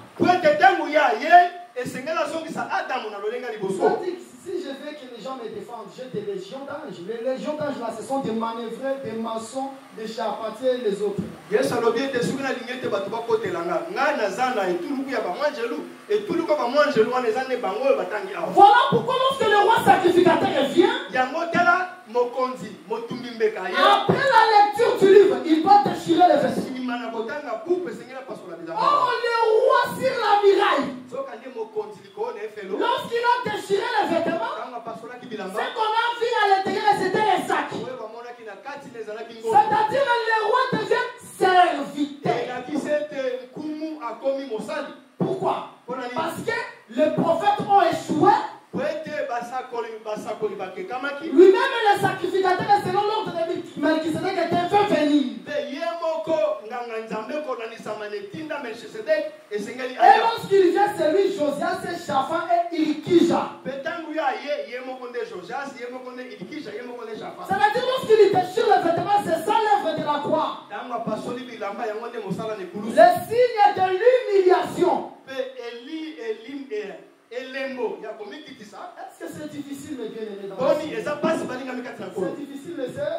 Si je veux que les gens me défendent, j'ai des légions d'anges. Les légions d'anges là, ce sont des manœuvreurs, des maçons, des charpentiers et les autres. Voilà pourquoi lorsque le roi sacrificateur revient, après la lecture du livre, il va déchirer les vêtements. Oh, le roi sur la muraille, lorsqu'il a déchiré les vêtements, ce qu'on a vu à l'intérieur, c'était les sacs. C'est-à-dire que le roi devient serviteur. Pourquoi? Parce que les prophètes ont échoué. Lui-même le sacrificateur, selon l'ordre de Melchisedec, était fait venir. Et lorsqu'il vient, c'est lui, Josias, Shaphan et Ilikisha. C'est-à-dire lorsqu'il déchire le vêtement, c'est ça l'œuvre de la croix. Le signe de l'humiliation. Est-ce que c'est difficile, mes bien-aimés, dans le Seigneur? C'est difficile, mais c'est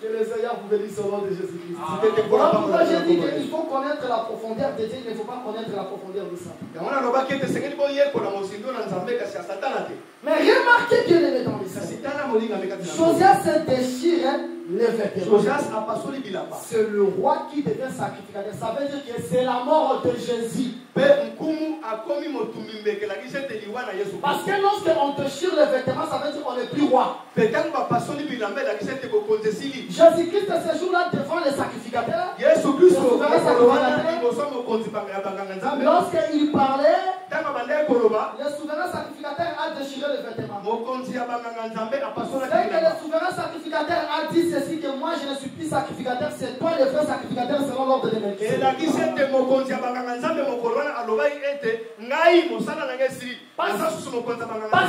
que les ayants vous bénissent au nom de Jésus-Christ. Voilà pourquoi j'ai dit qu'il faut connaître la profondeur de Dieu, il ne faut pas connaître la profondeur de Satan. Mais remarquez bien les dans les Josias se déchire les vêtements. C'est le roi qui devient sacrificateur. Ça veut dire que c'est la mort de Jésus. Parce que lorsqu'on déchire les vêtements, ça veut dire qu'on n'est plus roi. Jésus-Christ, ce jour-là, devant les sacrificateurs, lorsqu'il parlait, le souverain sacrificateur a déchiré les vêtements. C'est que le souverain sacrificateur a dit ceci, que moi je ne suis plus sacrificateur, c'est toi le vrai sacrificateur selon l'ordre de Melchisedec. Parce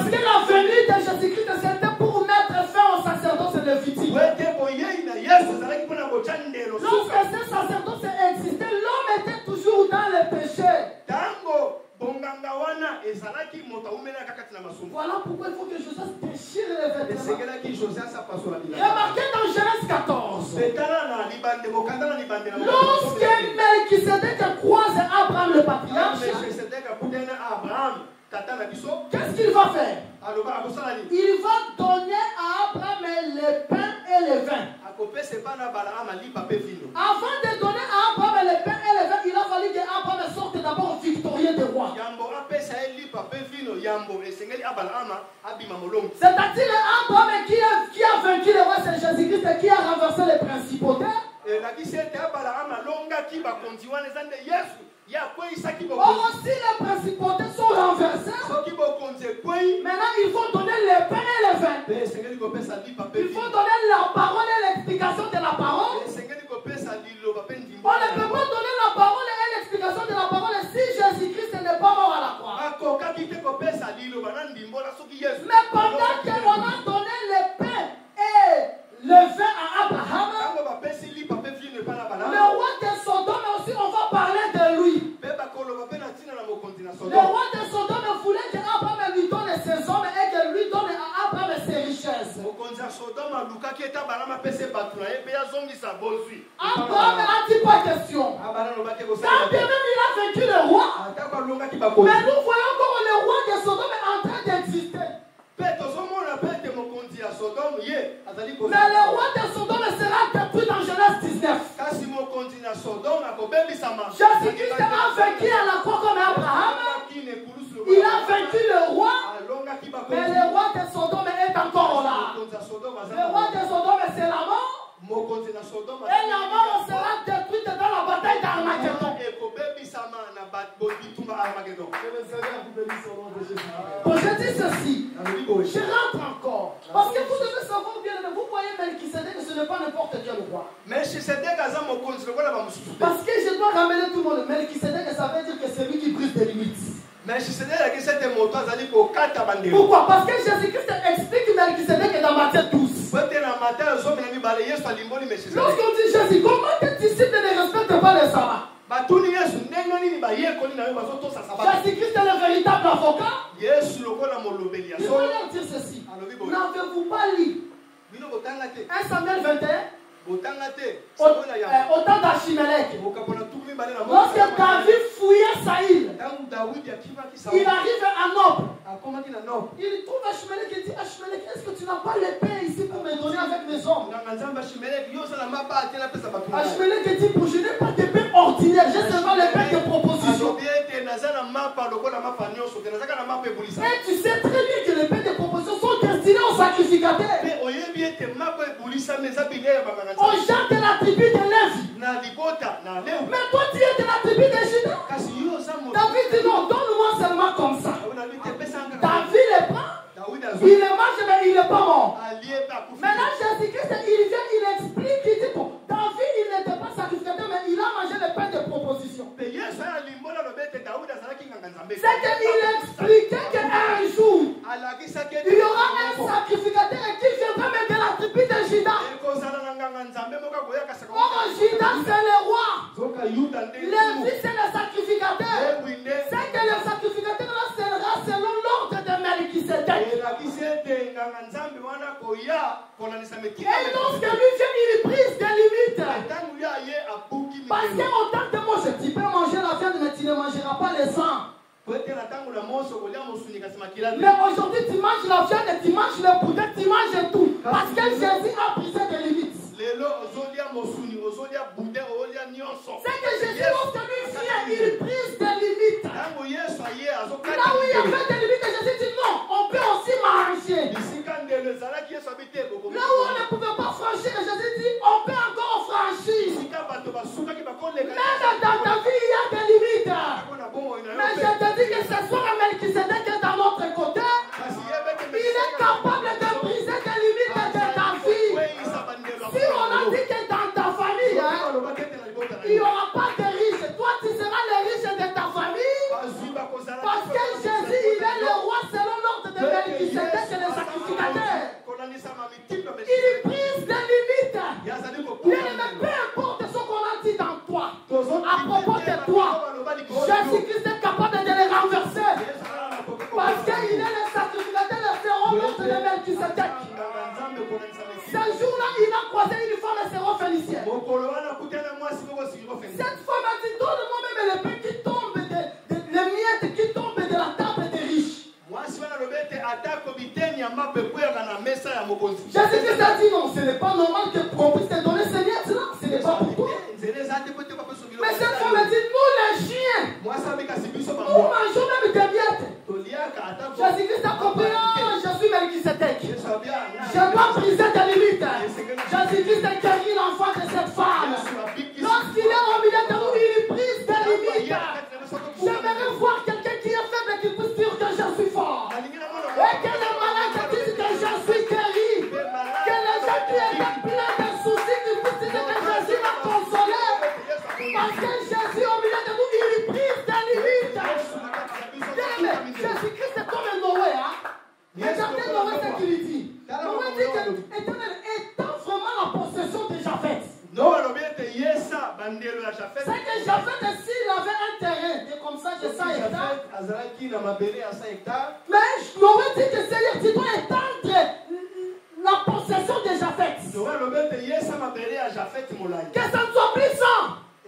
que la venue de Jésus-Christ, c'était pour mettre fin au sacerdoce lévitique. Lorsque ce sacerdoce existait, l'homme était toujours dans le péché. Voilà pourquoi il faut que Josias déchire les vêtements. Remarquez dans Genèse 14. Lorsque Melchisedec croise Abraham le patriarche, qu'est-ce qu'il va faire? Il va donner à Abraham le pain et le vin. Avant de donner à Abraham le pain et le vin, il a fallu qu'Abraham sorte d'abord victorieux des rois. C'est-à-dire Abraham qui a vaincu les rois, c'est Jésus-Christ qui a renversé les principautés. Or, si les principautés sont renversées, maintenant il faut donner le pain et le vin. Il faut donner la parole et l'explication de la parole. On ne peut pas donner la parole et l'explication de la parole si Jésus-Christ n'est pas mort à la croix. Mais Abraham n'a dit pas question. Quand bien même il a vaincu le roi. Mais nous voyons comment le roi de Sodome est en train d'exister. Mais le roi de Sodome sera détruit dans Genèse 19. Jésus-Christ a vaincu à la croix comme Abraham. Il a vaincu le roi. Mais le roi de Sodome est encore là. Le roi de Sodome c'est la mort. Et la mort sera détruite dans la bataille d'Armageddon. Bon, je dis ceci. Je rentre encore. Parce que vous devez savoir bien, vous voyez Melchisedec, ce n'est pas n'importe quel roi. Parce que je dois ramener tout le monde. Melchisedec, ça veut dire que c'est lui qui brise des limites. Pourquoi? Parce que Jésus-Christ explique Melchisedec est dans Matthieu 12. Lorsqu'on dit Jésus, comment tes disciples ne respectent pas les sabbats? Jésus-Christ est le véritable avocat. Il faut leur dire ceci. N'avez-vous pas lu 1 Samuel 21? Au temps d'Achimelech, lorsque David fouillait Saïl, il arrive à Nob. Il trouve Achimelech et dit Achimelech, est-ce que tu n'as pas l'épée ici pour me donner avec mes hommes? Achimelech dit je n'ai pas d'épée ordinaire, j'ai seulement l'épée de proposition. Et tu sais très bien que les épées de proposition sont destinées aux sacrificateurs. Aux gens de la tribu de Lévi. Mais toi tu es de la tribu de Juda. David dit non, donne-moi seulement comme ça. David les prend, il les mange mais il n'est pas mort. Maintenant Jésus-Christ il vient, il explique, il dit bon, David il n'était pas sacrificateur mais il a mangé le pain de proposition. C'est qu'il expliquait qu'un jour il y aura un sacrificateur qui viendra même de la tribu de Juda. Juda c'est le roi. Lévi c'est le sacrificateur. C'est que le sacrificateur là sera selon l'ordre de Melchisedec. Et lorsque lui vient, il brise des limites. Parce qu'autant que moi je dis, tu peux manger la viande, mais tu ne mangeras pas le sang. Mais aujourd'hui tu manges la viande, tu manges le boudin, tu manges tout. Parce que Jésus a brisé des limites. C'est que Jésus, lorsque lui vient, il brise des limites. Là où il y avait des limites, Jésus dit non, on peut aussi manger. Là où on ne pouvait pas franchir, Jésus dit on peut encore franchir. Même dans ta vie, il y a des limites. Mais je te dis que ce soir, Melchisedec est dans notre côté. Il est capable de briser des limites de ta vie. Si on a dit que dans ta famille, il n'y aura pas de riches, toi tu seras le riche de ta famille. Parce que Jésus, il est le roi selon l'ordre de Melchisedec et le sacrificateur. Il brise des limites. Mais peu importe ce qu'on a dit dans toi, à propos de toi, Jésus-Christ est capable de les renverser. Parce qu'il est le sacrificateur selon l'ordre de Melchisedec. Ce jour-là, il a croisé une femme syrophénicienne. Cette femme a dit donne-moi même les pains qui tombent, les miettes qui tombent de la table des riches. Jésus-Christ a dit non, ce n'est pas normal qu'on puisse te donner ces miettes-là. Ce n'est pas pour toi. Mais cette femme a dit nous les chiens, nous mangeons même des miettes. Jésus-Christ a compris, je suis Melchisedec. Je dois briser des limites. Jésus-Christ a guéri l'enfant de cette femme. Lorsqu'il est au milieu de nous, il brise des limites. J'aimerais voir quelqu'un qui est faible et qui puisse dire que je suis fort. Et que les malades disent que je suis guéri. Que les gens qui étaient pleins de soucis qui puissent dire que Jésus m'a consolé. Parce que Jésus au milieu de nous, il brise des limites. Jésus-Christ est comme un Noé. Regardez Noé ce qu'il dit. Noé dit que étant vraiment la possession de Japhet. C'est que Japhet, s'il avait un terrain, et comme ça, j'ai 100 hectares. Mais Noé dit que Seigneur, tu dois étendre la possession de Japhet. Que ça ne soit plus 100.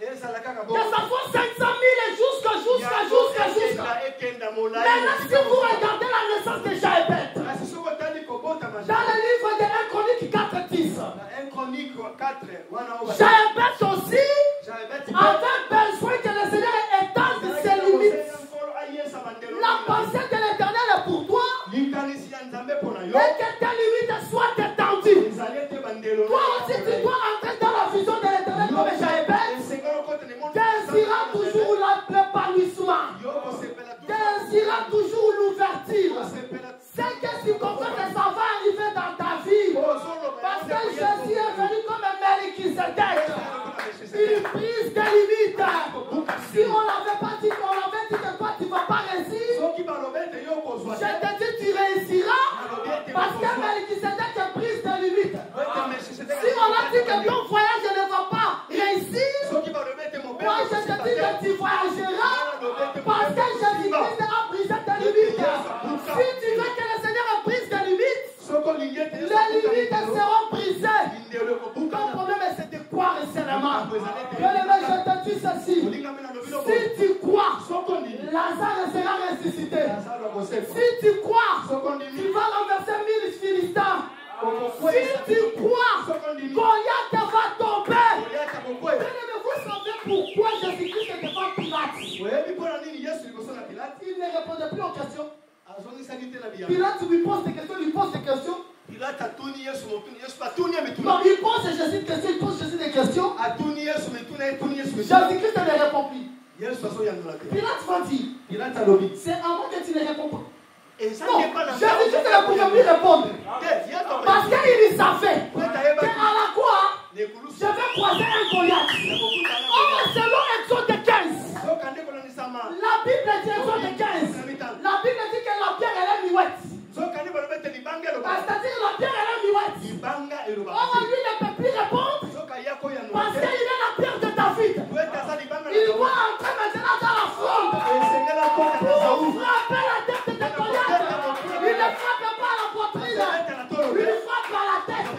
Que ça soit 500 000 et jusqu'à. Maintenant, si vous regardez la naissance de Jaébet, dans le livre de 1 Chronique 4:10, Jaébet aussi avait besoin que le Seigneur étende ses limites. La pensée de l'Éternel est pour toi et que tes limites soient étendues. Toi aussi, tu dois entrer dans la vision de l'Éternel comme Jaébet. Désirant toujours l'épanouissement, désirant toujours l'ouverture. C'est que si comprends que ça va arriver dans ta vie, parce que Jésus est venu comme un Melchisedec. Il brise des limites. Si on l'avait pas dit, qu'on l'avait dit que toi tu ne vas pas réussir, je te dis tu réussiras, parce que Melchisedec brise des limites. Si on a dit que ton voyage ne va pas réussir, moi je te dis que tu voyageras, parce que Jésus-Christ a brisé tes limites. Si tu veux que le Seigneur brise tes limites, les limites seront brisées. Ton problème est de croire seulement. Je te dis ceci. Si tu crois, Lazare sera ressuscité. Si tu crois, tu vas renverser 1000 Philistins. Si tu crois, Goliath va tomber. Vous savez pourquoi Jésus-Christ est devant Pilate? Il ne répondait plus aux questions. Pilate lui pose des questions, Non, il pose Jésus des questions, il pose Jésus des questions. Jésus-Christ ne répond plus. Pilate va dire, c'est à moi que tu ne réponds pas. Non, Jésus-Christ ne pouvait plus répondre. Parce qu'il savait qu'à la croix, je vais croiser un Goliath. Or, selon Exode 15, la Bible dit Exode 15, la Bible dit que la pierre elle est miouette. C'est-à-dire la pierre elle est miouette. Or, lui ne peut plus répondre parce qu'il est la pierre de David. Il doit entrer maintenant dans la fronde pour frapper la tête de Goliath. Il ne frappe pas à la poitrine, il frappe à la tête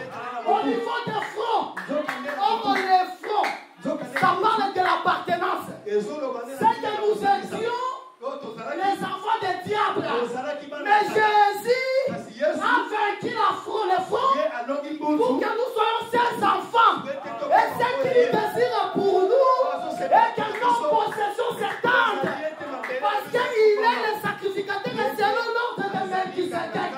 au niveau des fronts. Or, les fronts, ça parle de l'appartenance. C'est que nous étions les enfants des diables. Mais Jésus a vaincu les fronts pour que nous soyons ses enfants. Et ce qu'il désire pour nous est que nos possessions s'étendent. Parce qu'il est le sacrificateur et c'est le nom de Melchisedec.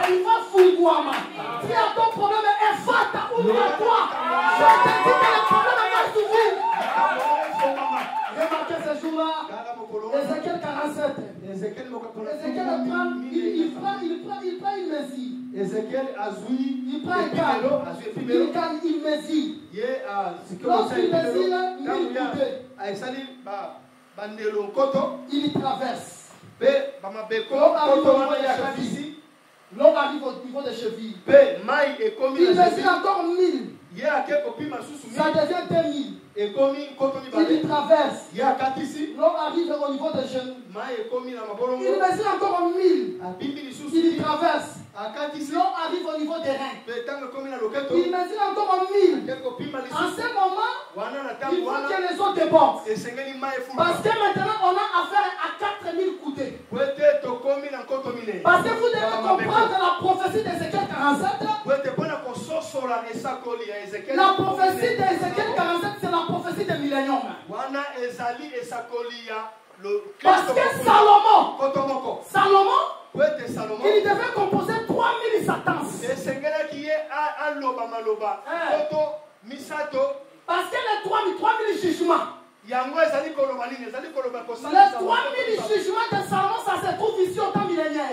Il va fouiller. Si ton problème est fata, ouvre-toi. Je te dis que le problème va s'ouvrir. Remarquez ce jour-là, Ézéchiel 47. Ézéchiel il prend une mesure.
Ézéchiel
il prend un cadre. Il mesure. Lorsqu'il mesure, il traverse. L'eau arrive au niveau des chevilles. Il mesure encore 1000. Ça devient 2000. Il traverse. L'eau arrive au niveau des genoux. Il mesure encore 1000. Il traverse. L'eau arrive au niveau des reins. Il mesure encore 1000. En ce moment, il faut que les eaux débordent. Parce que maintenant, on a affaire à 4000 coudées. Parce que vous devez comprendre la prophétie d'Ézéchiel 47. La prophétie d'Ézéchiel 47, c'est la prophétie des milléniums. Parce que Salomon, il devait composer 3000 sentences. Parce que les 3000 jugements. Les 3000 jugements de Salomon, ça se trouve ici au temps millénaire.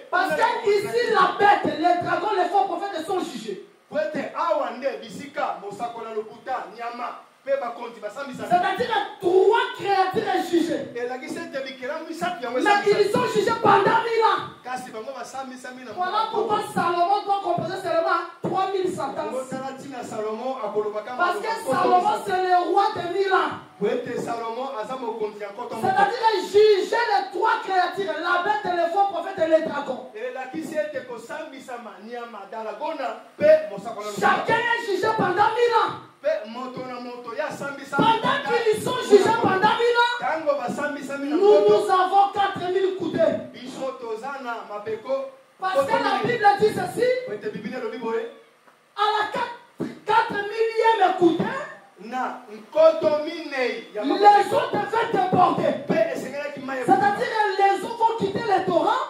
Parce que ici, la bête, les dragons, les faux prophètes sont jugés. C'est-à-dire que 3 créatures sont jugées. Mais ils sont jugés pendant 1000 ans. Voilà pourquoi Salomon doit composer seulement 3000 sentences. Parce que Salomon c'est le roi de 1000 ans. C'est-à-dire juger les trois créatures, la bête, l'éléphant, prophète et les dragons. Chacun est jugé pendant 1000 ans. Pendant qu'ils sont jugés pendant 1000 ans, nous avons 4000 coudées. Parce que la Bible dit ceci, à la 4000e coudée, les eaux devaient déborder. C'est-à-dire les eaux vont quitter les torrents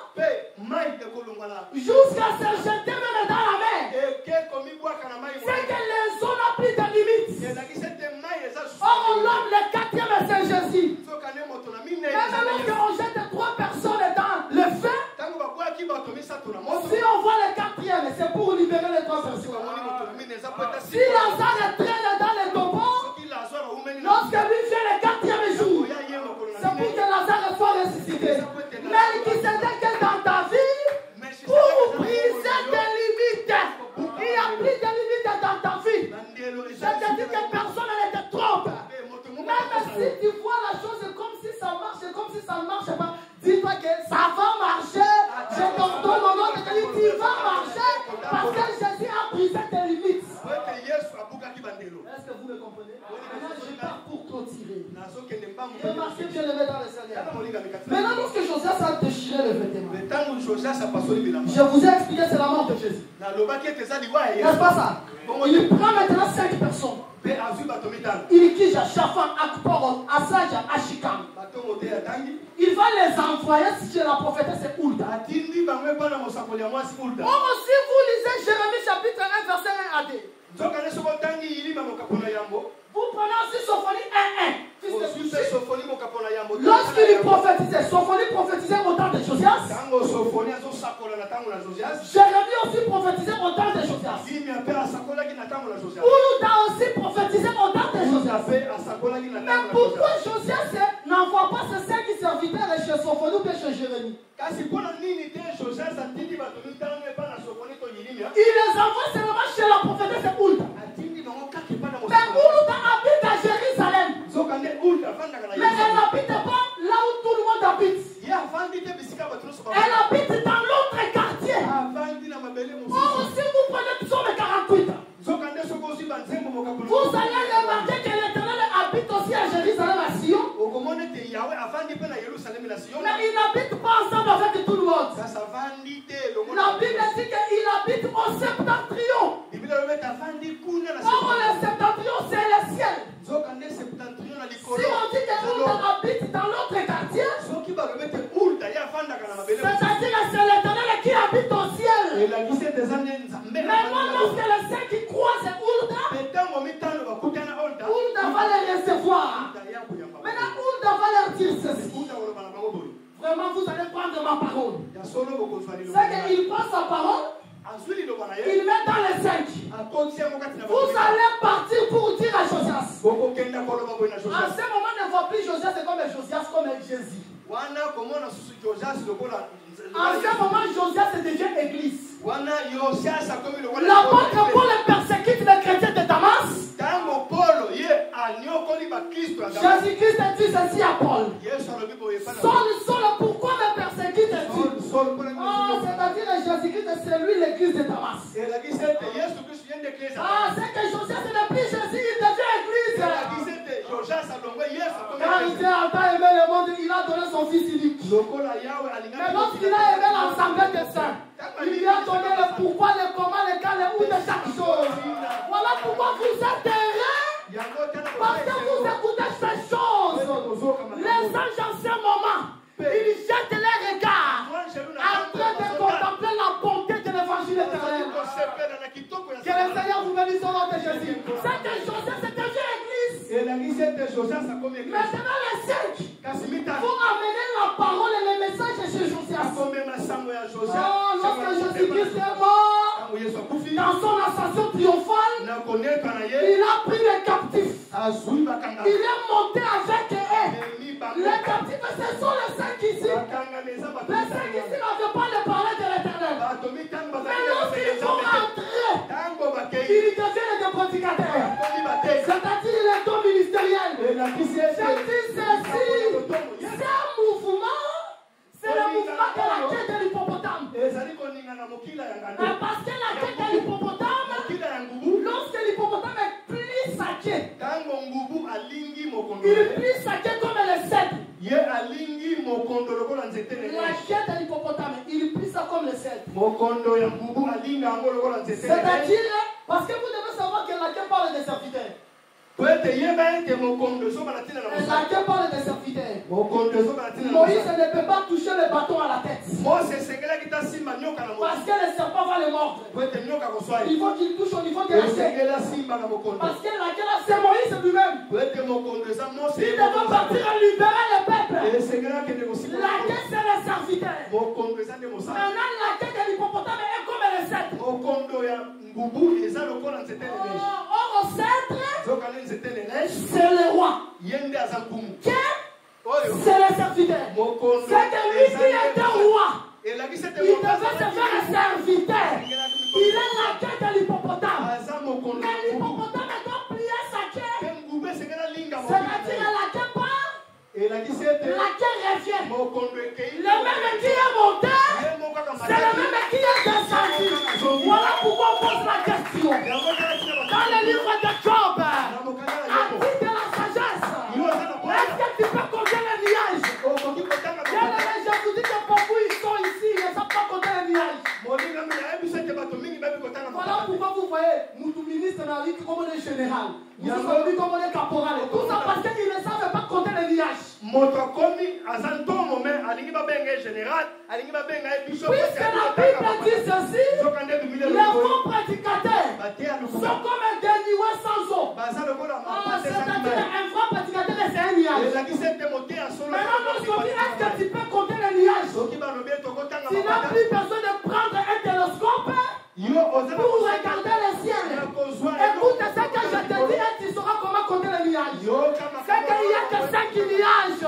jusqu'à se jeter même dans la mer. C'est que les eaux n'ont plus de limite. Or l'homme, le 4e, c'est Jésus. Même lorsqu'on jette 3 personnes dans le feu, si on voit le 4e, c'est pour libérer les 3 personnes. Si Lazare traîne dans les tombeaux, lorsque lui vient le 4e jour, c'est pour que Lazare soit ressuscité. Mais qui s'était que dans ta vie, pour briser des limites, il n'y a plus de limites dans ta vie. C'est-à-dire que personne ne te trompe. Même si tu vois la chose comme si ça marche, comme si ça ne marche pas, dis-toi que ça va marcher. Je t'ordonne au nom de Jésus, tu vas marcher parce que Jésus a brisé tes limites. Est-ce que vous me comprenez? Maintenant, je pars pour clôturer. Remarquez bien le mettre dans le Seigneur. Maintenant, lorsque Josias a déchiré le vêtement, je vous ai expliqué c'est la mort de Jésus. N'est-ce pas ça? Il prend maintenant 5 personnes. Il quitte à Shaphan, Akporon, Asaja, Ashikam. Il va les envoyer chez la prophétesse Hulda. Or, si vous lisez Jérémie chapitre 1, verset 1 à 2, vous prenez aussi Sophonie 1.1. Lorsqu'il prophétisait, Sophonie prophétisait au temps de Josias. Jérémie aussi prophétisait au temps de Josias. Hulda aussi prophétisait au temps de Josias. Mais pourquoi Josias n'envoie pas ses 5 serviteurs chez Sophonie ou chez Jérémie? Il les envoie seulement chez la prophétesse Hulda. Mais Hulda habite à Jérusalem. Mais elle n'habite pas là où tout le monde habite. Elle habite dans l'autre quartier. Or, si vous prenez Psaume 48, vous allez remarquer que l'Éternel habite aussi à Jérusalem, à Sion. Mais il n'habite pas ensemble avec tout le monde. La Bible dit qu'il habite au septentrion. Or, le septentrion, c'est le ciel. Si on dit que Hulda habite dans l'autre quartier, c'est-à-dire que c'est l'Éternel qui habite au ciel. Maintenant, lorsque les saints qui croisent Hulda, Hulda va les recevoir. Maintenant, Hulda va leur dire ceci. Vraiment, vous allez prendre ma parole. C'est qu'il prend sa parole, il met dans les 5. Vous allez partir pour dire à Josias. En ce moment, ne voit plus Josias comme Josias, comme Jésus. En ce moment, Josias devient église. L'apôtre Paul persécute les chrétiens de Damas. Jésus-Christ dit ceci à Paul. Saul, pourquoi me persécutes-tu? C'est-à-dire que Jésus-Christ c'est lui l'église de Damas. C'est que Josias n'est plus Jésus, il devient église. Car il a aimé le monde, il a donné son fils unique. Mais lorsqu'il a aimé l'ensemble des saints, il lui a donné le pourquoi, le comment, le quand, le où de chaque chose. Voilà pourquoi vous êtes heureux. Parce que vous écoutez ces choses. Les anges en ce moment, ils jettent les regards en train de contempler la bonté de l'évangile éternel. Que le Seigneur vous bénisse au nom de Jésus. C'est que Joseph c'est déjà église. Maintenant les 5 vont amener la parole et le message chez Josias. Lorsque Jésus-Christ est mort, dans son ascension triomphale, il a pris les captifs. Il est monté avec eux. Les captifs, ce sont les 5 ici. Les 5 ici n'avaient pas le parler de l'éternel. Mais lorsqu'ils vont entrer, ils deviennent des prédicateurs. C'est-à-dire les dons ministériels. C'est un mouvement. C'est le mouvement de la quête de l'hippopotame. Parce que la quête de l'hippopotame, lorsque l'hippopotame plie sa quête, il plie sa quête comme le cèdre. La quête de l'hippopotame, il plie ça comme le cèdre. C'est-à-dire, parce que vous devez savoir que la quête parle des serviteurs. La quête parle des serviteurs. Moïse ne peut pas toucher le bâton à la tête. Parce que le serpent va le mordre. Il faut qu'il touche au niveau de la tête. Parce que la quête, c'est Moïse lui-même. Il devait partir à libérer le peuple. La quête, c'est le serviteur. Maintenant, la quête de l'hippopotame est comme le cèdre. Or, au cèdre, c'est le roi. C'est le serviteur. C'est que lui qui était roi. Il devait se faire un serviteur. Il est la quête de l'hippopotame. Mais l'hippopotame doit plier sa quête. C'est-à-dire la quête part. La quête revient. Le même qui est monté, c'est le même qui est descendu. Voilà pourquoi on pose la question. Dans le livre de Job, article de la sagesse, est-ce que tu peux compter les nuages? Je vous dis que beaucoup ils sont ici, ils ne savent pas compter les nuages. Voilà pourquoi vous voyez, nous ministre dans la vie comme on est général, nous sommes comme on est caporal. Tout ça parce qu'ils ne savent pas compter les nuages. Puisque la Bible dit ceci, les faux prédicateurs sont comme des nuages sans eau. C'est-à-dire un vrai prédicateur c'est un nuage. Maintenant, lorsqu'on dit est-ce que tu peux compter les nuages, tu n'as plus besoin de prendre un télescope pour regarder le ciel. Écoute ce que je te dis et tu sauras comment compter les nuages. C'est qu'il n'y a que 5 nuages.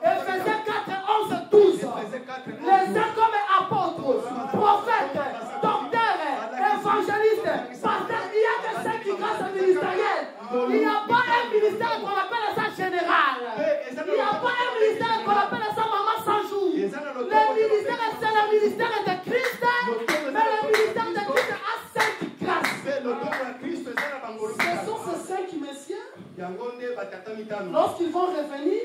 Ephésiens 4, 11, 12. Les uns comme apôtres, prophètes, docteurs, évangélistes, pasteurs. Il n'y a que 5 grâces ministérielles. Il n'y a pas un ministère qu'on appelle ça général. Il n'y a pas un ministère qu'on appelle ça maman sans jour. Le ministère, c'est le ministère de Christ. Mais le ministère de Christ a 5 grâces. Ce sont ces 5 messieurs. Lorsqu'ils vont revenir,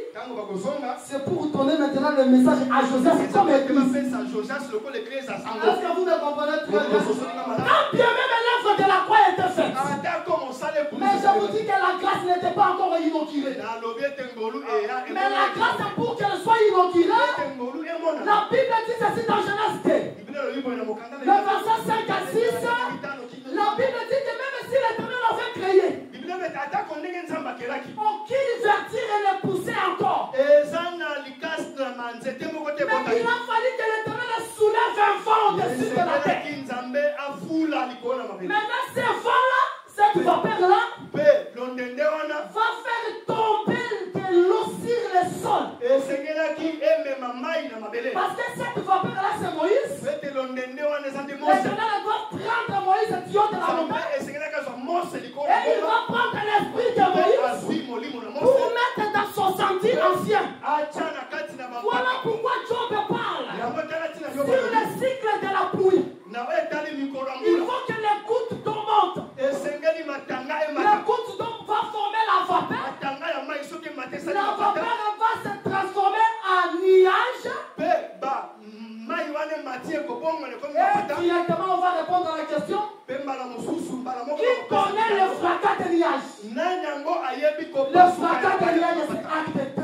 c'est pour donner maintenant le message à Joseph comme église. Est-ce que vous me comprenez très bien? Quand bien même l'œuvre de la croix était faite, mais je vous dis que la grâce n'était pas encore inaugurée. Mais la grâce, pour qu'elle soit inaugurée, la Bible dit ceci dans Genèse 2. Le verset 5 à 6, la Bible dit que même si l'Éternel avait créé, aucune verdure ne poussait encore. Mais il a fallu que l'Éternel soulève un vent au-dessus de la terre. Maintenant, ce vent-là, cette vapeur-là, va faire tomber de l'eau sur le sol. Parce que cette vapeur-là, c'est Moïse. L'Éternel doit prendre Moïse du haut de la montagne. Et il va prendre l'esprit de Moïse pour mettre dans son sentier ancien. Voilà pourquoi Job parle sur le cycle de la pluie. Il faut que les gouttes d'eau montent. Les gouttes d'eau vont former la vapeur. La vapeur va se transformer en nuage. Et directement, on va répondre à la question. Qui connaît le fracas des nuages? Le fracas des nuages, c'est acte 2.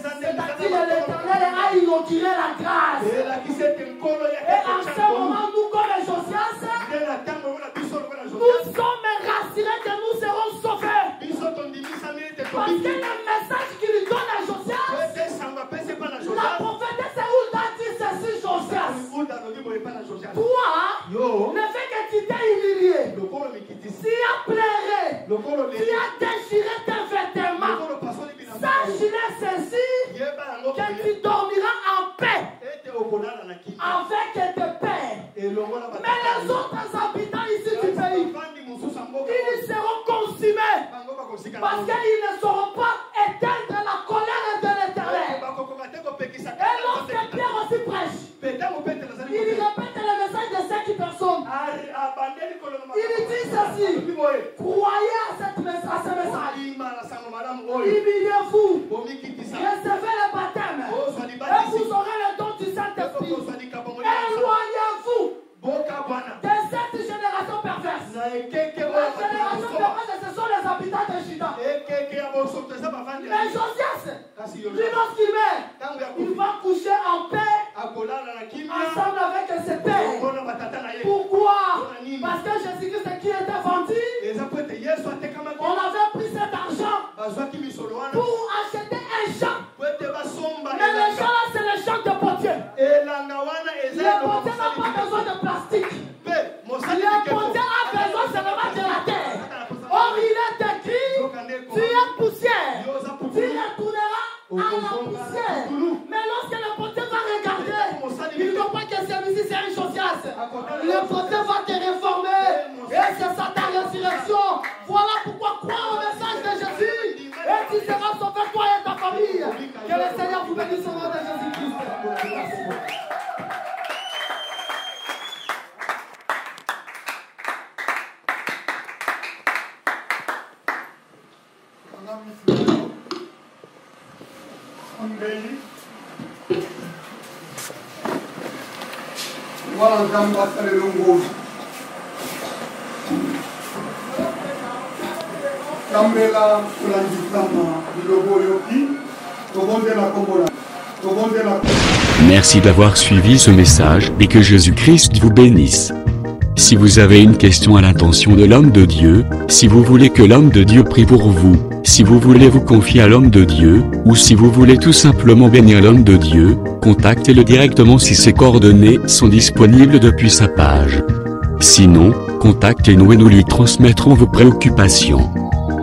C'est-à-dire l'Éternel a inauguré la grâce. Et en ce moment, nous comme les Josias, nous sommes rassurés que nous serons sauvés. Parce que le message qu'il donne à Josias, la prophétesse Hulda dit ceci, Josias. Toi, le fait que tu t'es humilié, tu as pleuré, tu as déchiré tes vêtements, sache-le ceci, que tu dormiras en paix avec tes pères. Mais les autres habitants ici du pays, ils seront consumés. Parce Parce qu'ils ne sauront pas éteindre la colère de l'Éternel. Et lorsque Pierre aussi prêche, il répète le message de 5 personnes. Il dit ceci: croyez à ce message. Humiliez-vous. Recevez le baptême. Et vous aurez le don du Saint-Esprit. Éloignez-vous de cette génération perverse. La génération perverse, ce sont les habitants de Juda. Mais Josias, lui, lorsqu'il meurt, il va coucher en paix ensemble avec ses pères. Pourquoi? Parce que Jésus-Christ qui était vendu, on avait pris cet argent pour acheter un champ. Mais le champ là, c'est le champ de potier. Le potier n'a pas besoin de plastique. Le potier a besoin seulement de la terre. Or, il est écrit: tu es poussière, tu retourneras à la poussière. Mais lorsque le potier va regarder, il comprend que celui-ci c'est une Josias. Le potier va te réformer. Et c'est ça ta résurrection. Voilà pourquoi crois au message de Jésus. Et tu seras sauvé, toi et ta famille. Que le Seigneur vous bénisse au nom de Jésus-Christ. Merci.
Voilà, quand on le longo. Kambela kulandikama bilogo yoki, tobonde la kombola.
Merci d'avoir suivi ce message et que Jésus-Christ vous bénisse. Si vous avez une question à l'intention de l'homme de Dieu, si vous voulez que l'homme de Dieu prie pour vous, si vous voulez vous confier à l'homme de Dieu, ou si vous voulez tout simplement bénir l'homme de Dieu, contactez-le directement si ses coordonnées sont disponibles depuis sa page. Sinon, contactez-nous et nous lui transmettrons vos préoccupations.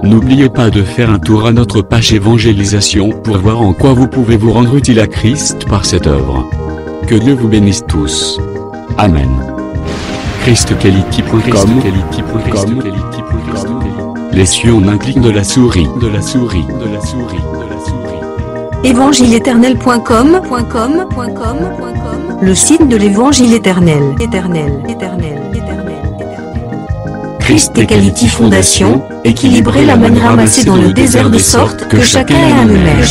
N'oubliez pas de faire un tour à notre page évangélisation pour voir en quoi vous pouvez vous rendre utile à Christ par cette œuvre. Que Dieu vous bénisse tous. Amen. ChristQuality.com. Les cieux en un clic de la souris.
Évangile-éternel.com, le site de l'évangile éternel. Christ et Quality Fondation, équilibrer la manne ramassée dans le désert de sorte que chacun ait un numère.